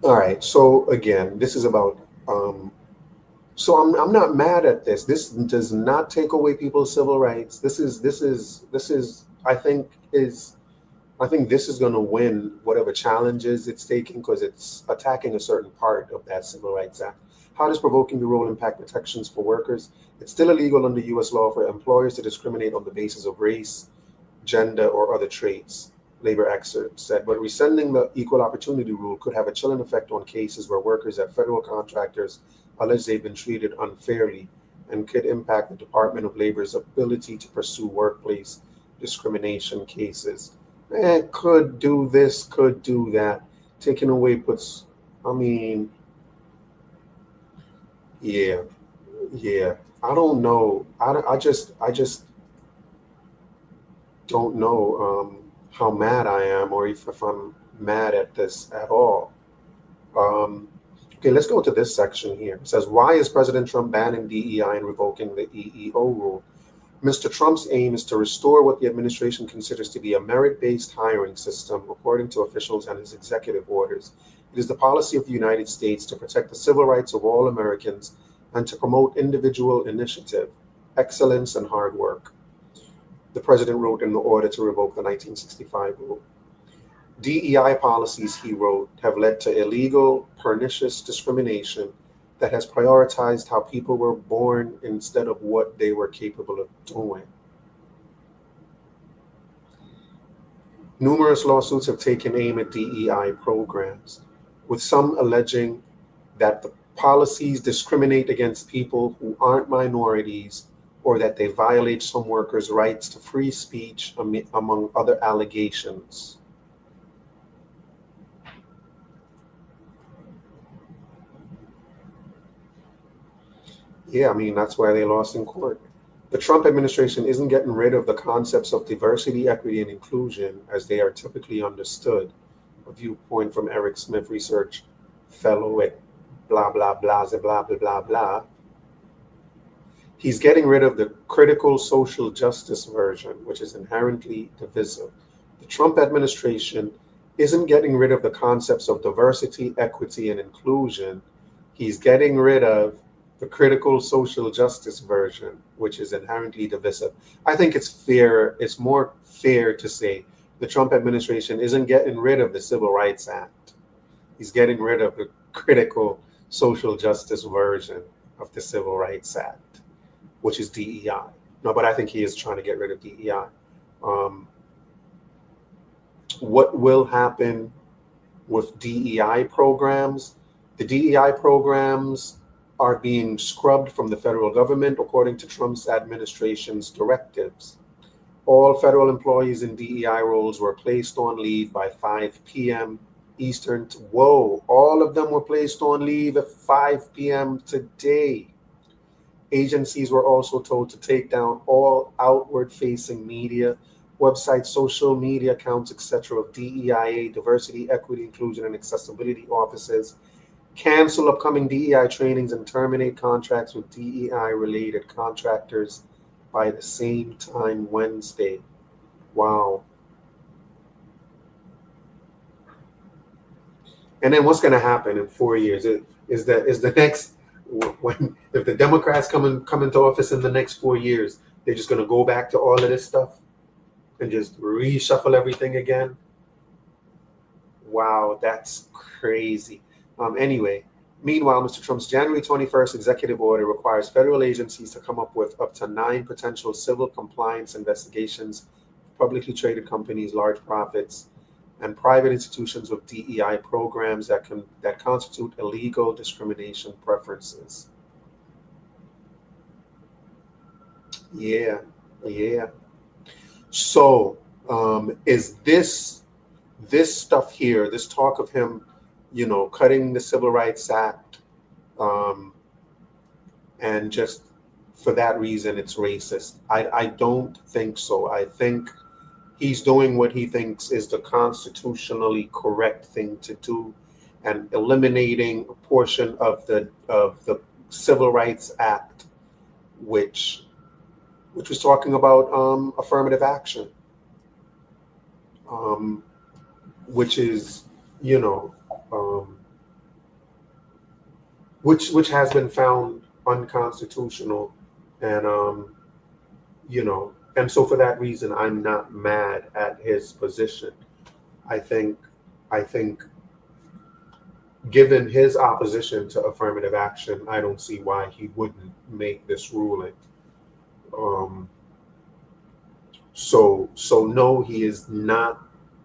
All right. So again, this is about. So I'm not mad at this. This does not take away people's civil rights. This is I think this is going to win whatever challenges it's taking, because it's attacking a certain part of that Civil Rights Act. How does provoking the rule impact protections for workers? It's still illegal under U.S. law for employers to discriminate on the basis of race, gender, or other traits, labor expert said. But rescinding the equal opportunity rule could have a chilling effect on cases where workers at federal contractors allege they've been treated unfairly, and could impact the Department of Labor's ability to pursue workplace discrimination cases. Could do this, could do that. Taking away puts, I mean, yeah, yeah. I don't know. I just don't know how mad I am, or if I'm mad at this at all. Um, okay, let's go to this section here. It says, why is President Trump banning DEI and revoking the EEO rule? Mr. Trump's aim is to restore what the administration considers to be a merit-based hiring system, according to officials and his executive orders. It is the policy of the United States to protect the civil rights of all Americans and to promote individual initiative, excellence, and hard work, the president wrote in the order to revoke the 1965 rule. DEI policies, he wrote, have led to illegal, pernicious discrimination that has prioritized how people were born instead of what they were capable of doing. Numerous lawsuits have taken aim at DEI programs, with some alleging that the policies discriminate against people who aren't minorities or that they violate some workers' rights to free speech, among other allegations. Yeah, I mean, that's why they lost in court. The Trump administration isn't getting rid of the concepts of diversity, equity, and inclusion as they are typically understood. A viewpoint from Eric Smith, research fellow at blah, blah, blah, blah, blah, blah, blah. He's getting rid of the critical social justice version, which is inherently divisive. The Trump administration isn't getting rid of the concepts of diversity, equity, and inclusion. He's getting rid of the critical social justice version, which is inherently divisive. I think it's fair, it's more fair to say the Trump administration isn't getting rid of the Civil Rights Act. He's getting rid of the critical social justice version of the Civil Rights Act, which is DEI. No, but I think he is trying to get rid of DEI. What will happen with DEI programs? The DEI programs are being scrubbed from the federal government according to Trump's administration's directives. All federal employees in DEI roles were placed on leave by 5 p.m. Eastern. Whoa, all of them were placed on leave at 5 p.m. today. Agencies were also told to take down all outward-facing media, websites, social media accounts, etc. of DEIA, diversity, equity, inclusion, and accessibility offices, cancel upcoming DEI trainings, and terminate contracts with DEI-related contractors by the same time Wednesday. Wow. And then what's going to happen in 4 years? Is the next, when if the Democrats come into office in the next 4 years, they're just going to go back to all of this stuff and just reshuffle everything again? Wow, that's crazy. Anyway, meanwhile, Mr. Trump's January 21st executive order requires federal agencies to come up with up to 9 potential civil compliance investigations of publicly traded companies, large profits, and private institutions with DEI programs that constitute illegal discrimination preferences. Yeah. So, is this stuff here, this talk of him, cutting the Civil Rights Act, and just for that reason it's racist? I don't think so. I think he's doing what he thinks is the constitutionally correct thing to do, and eliminating a portion of the Civil Rights Act, which was talking about affirmative action, which is, which has been found unconstitutional, and and so for that reason, I'm not mad at his position. I think given his opposition to affirmative action, I don't see why he wouldn't make this ruling. So no, he is not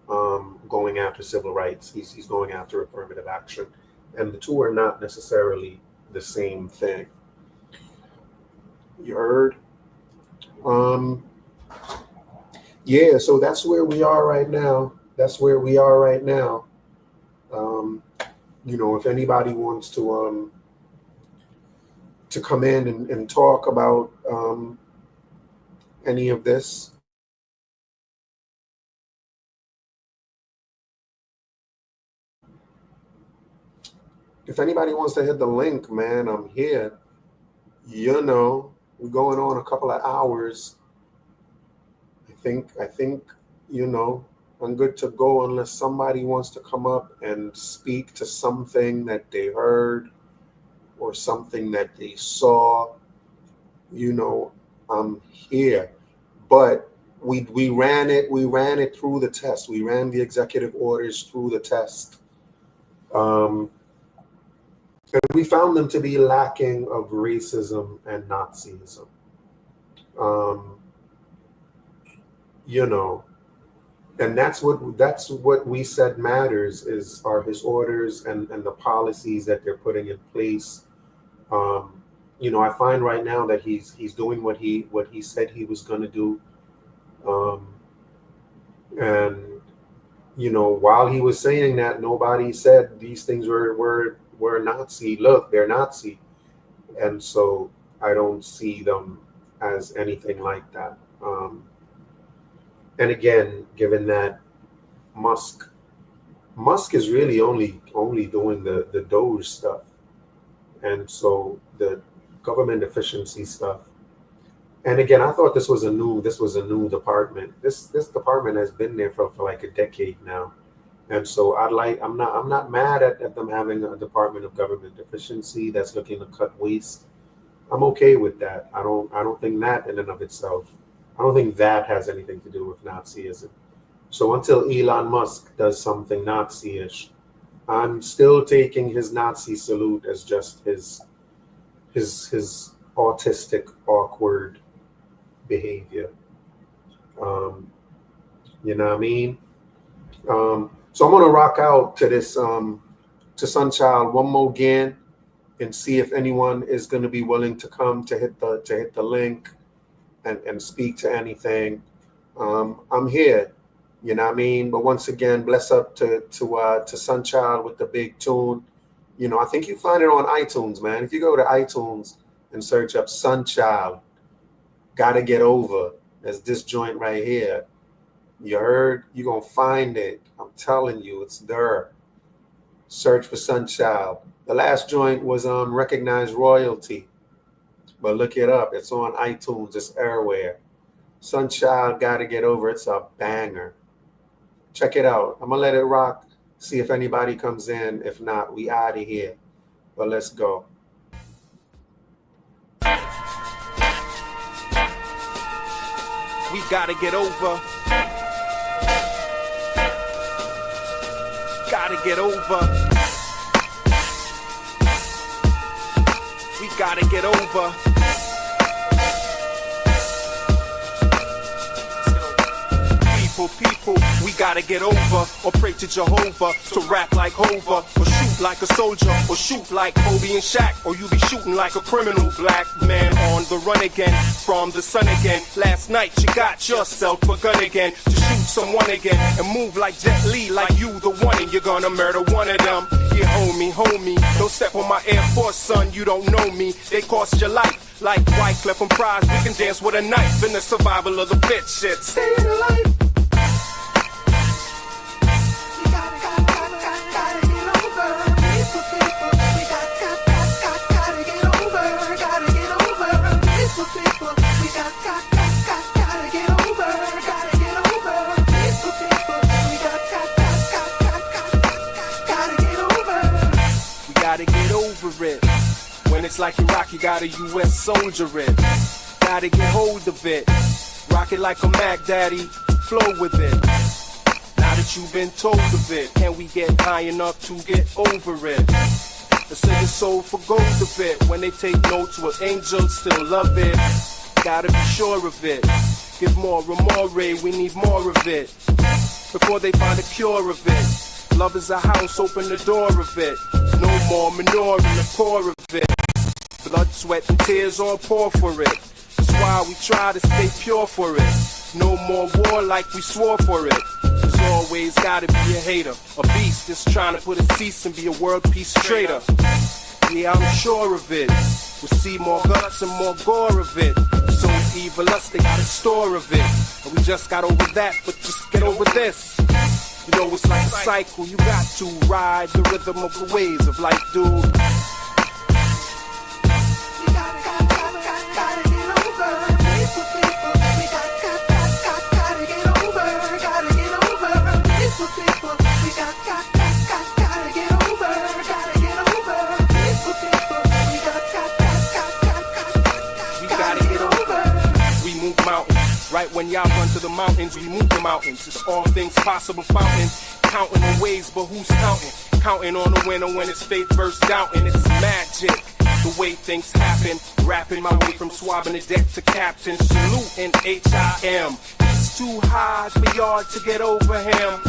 going after civil rights. He's going after affirmative action, and the two are not necessarily the same thing. You heard? Yeah, so that's where we are right now. If anybody wants to come in and talk about any of this, if anybody wants to hit the link, man, I'm here. You know, we're going on a couple of hours. I think, you know, I'm good to go unless somebody wants to come up and speak to something that they heard or something that they saw. You know, I'm here. But we ran it through the test. We ran the executive orders through the test. And we found them to be lacking of racism and Nazism. You know, and that's what we said matters are his orders and the policies that they're putting in place. You know, I find right now that he's doing what he said he was going to do. And you know, while he was saying that, nobody said these things were Nazi. Look, they're Nazi. And so I don't see them as anything like that. And again, given that Musk is really only doing the Doge stuff, and so the government efficiency stuff. And again, I thought this was a new department. This department has been there for like a decade now, and so I'm not mad at them having a Department of Government Efficiency that's looking to cut waste. I'm okay with that. I don't think that in and of itself. I don't think that has anything to do with Nazism. So until Elon Musk does something Nazi-ish, I'm still taking his Nazi salute as just his autistic, awkward behavior. You know what I mean? So I'm gonna rock out to this to Sunchild one more again and see if anyone is gonna be willing to come to hit the link and speak to anything. I'm here, you know what I mean? But once again, bless up to Sunchild with the big tune. You know, I think you find it on iTunes, man. If you go to iTunes and search up Sunchild, Gotta Get Over, there's this joint right here. You heard? You're gonna find it. I'm telling you, it's there. Search for Sunchild. The last joint was Recognized Royalty. But look it up. It's on iTunes. It's everywhere. Sunchild, Gotta Get Over. It's a banger. Check it out. I'm going to let it rock. See if anybody comes in. If not, we out of here. But let's go. We gotta get over. Gotta get over. We gotta get over. People, we gotta get over, or pray to Jehovah, to rap like Hova, or shoot like a soldier, or shoot like Kobe and Shaq, or you be shooting like a criminal. Black man on the run again, from the sun again. Last night you got yourself a gun again, to shoot someone again, and move like Jet Li, like you the one, and you're gonna murder one of them. Yeah, homie, don't step on my Air Force, son, you don't know me, they cost your life. Like Wyclef and Prize, we can dance with a knife in the survival of the fit shit. Stay alive. Gotta get over it. When it's like Iraq, you got a US soldier it. Gotta get hold of it. Rock it like a Mac Daddy, flow with it. Now that you've been told of it, can we get high enough to get over it? They say your soul for gold of it. When they take notes, will angels still love it? Gotta be sure of it. Give more and more, Ray, we need more of it. Before they find a cure of it. Love is a house, open the door of it. No more manure in the core of it. Blood, sweat, and tears all pour for it. That's why we try to stay pure for it. No more war like we swore for it. There's always gotta be a hater. A beast that's trying to put a cease and be a world peace traitor. Yeah, I'm sure of it. We'll see more guts and more gore of it. So evil us, they got a store of it. And we just got over that, but just get over this. You know it's like a cycle, you got to ride the rhythm of the waves of life, dude. Right when y'all run to the mountains, we move the mountains. It's all things possible fountain. Counting the ways, but who's counting? Counting on the winner when it's faith versus doubting. It's magic, the way things happen. Rapping my way from swabbing the deck to captain. Saluting H.I.M. He's too high for y'all to get over him.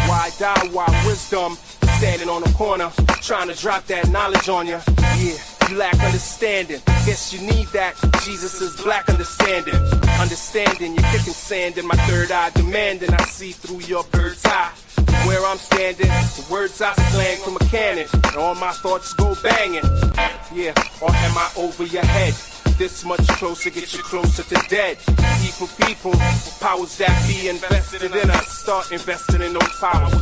Why die? Why wisdom? Standing on the corner, trying to drop that knowledge on ya. Yeah. You lack understanding, guess you need that. Jesus is black understanding. Understanding, you're kicking sand in my third eye, demanding I see through your bird's eye. Where I'm standing, the words I slang from a cannon, and all my thoughts go banging. Yeah, or am I over your head? This much closer, get you closer to dead. People, powers that be invested in us. Start investing in those powers.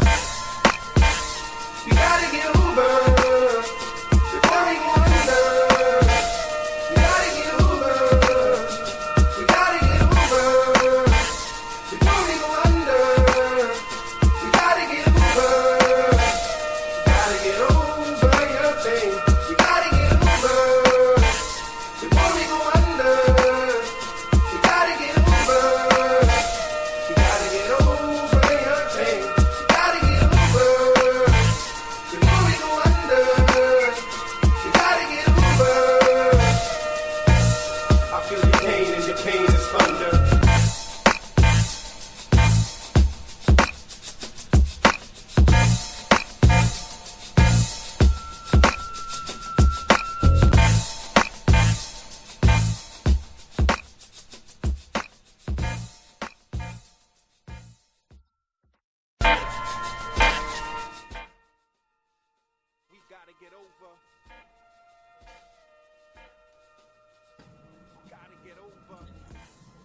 We gotta get over the boring wonder. We gotta get over. We gotta get over the boring wonder. We gotta get over. Gotta get over your pain. We gotta get over the boring wonder. We gotta get over. We gotta get over your pain. We gotta get over.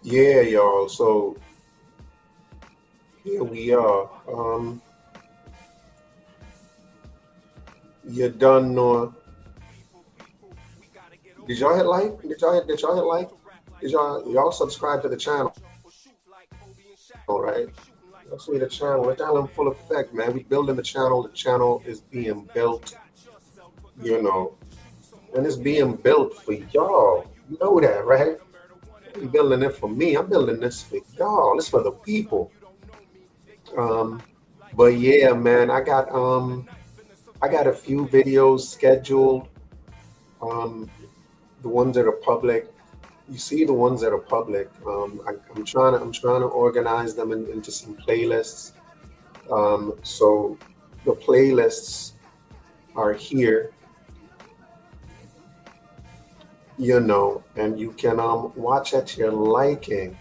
Yeah, y'all. So here we are. You done know. Did y'all hit like? Did y'all hit like? Did y'all subscribe to the channel? All right. That's the channel. The channel in full effect, man. We building the channel. The channel is being built. You know, and it's being built for y'all. You know that, right? I'm building it for me. I'm building this for y'all. It's for the people. But yeah, man, I got a few videos scheduled. The ones that are public. You see the ones that are public. I'm trying to organize them into some playlists. So the playlists are here. You know, and you can watch at your liking,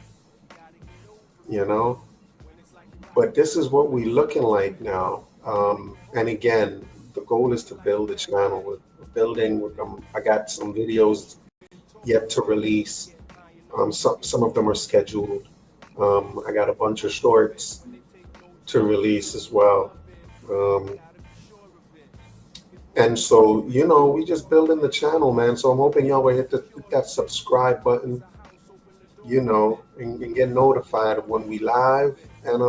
you know. But this is what we looking like now. And again, the goal is to build a channel. We're building with them. I got some videos yet to release. Some of them are scheduled. I got a bunch of shorts to release as well. And so, you know, we just building the channel, man. So I'm hoping y'all will hit that subscribe button, you know, and get notified of when we live and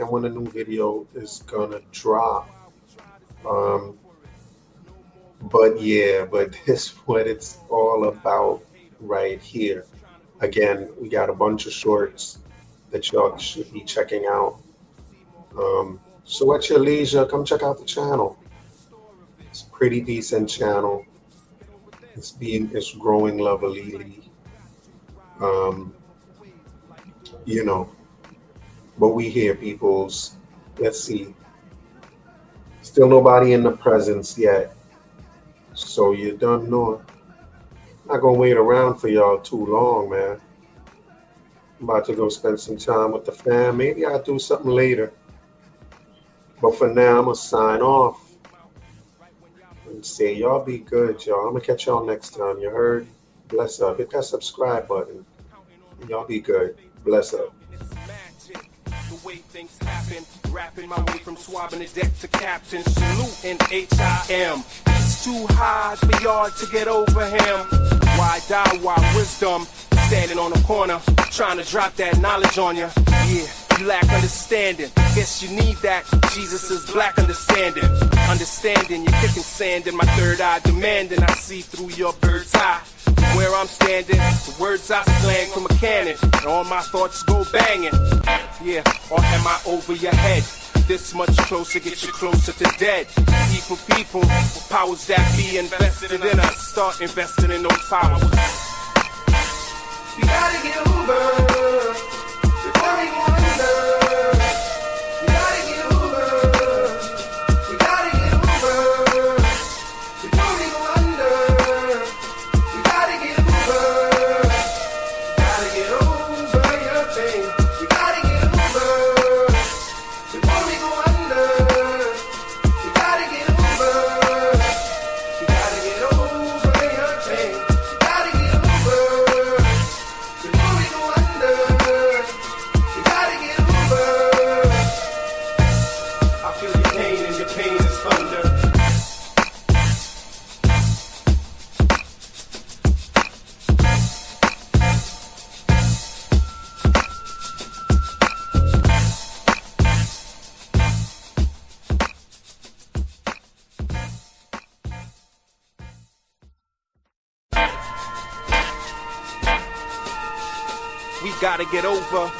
when a new video is gonna drop. But yeah, but this is what it's all about right here. Again, we got a bunch of shorts that y'all should be checking out. So at your leisure, come check out the channel. It's a pretty decent channel. It's growing levelly. You know, but we here, peoples. Let's see. Still nobody in the presence yet. So you don't know. I'm not gonna wait around for y'all too long, man. I'm about to go spend some time with the fam. Maybe I'll do something later. But for now, I'm gonna sign off and say y'all be good, y'all. I'm gonna catch y'all next time. You heard? Bless up. Hit that subscribe button. Y'all be good. Bless up. way things happen. Rapping my way from swabbing the deck to captain. Saluting H.I.M. He's too high for y'all to get over him. Why die? Why wisdom? Standing on the corner, trying to drop that knowledge on ya. Yeah, you lack understanding. Guess you need that. Jesus is black understanding. Understanding, you're kicking sand in my third eye, demanding I see through your bird's eye. Where I'm standing, the words I slang from a cannon, and all my thoughts go banging. Yeah, or am I over your head? This much closer, get you closer to dead. People, with powers that be invested in us. Start investing in those powers. We gotta get over before we wonder. We gotta get over. We gotta get over before we wonder. We gotta get over. Gotta get over your pain. We gotta get over before we go under. We gotta get over. We gotta get over your pain. We gotta get over. Before we go under, we gotta get over. I feel your pain and your pain is thunder. We gotta get over.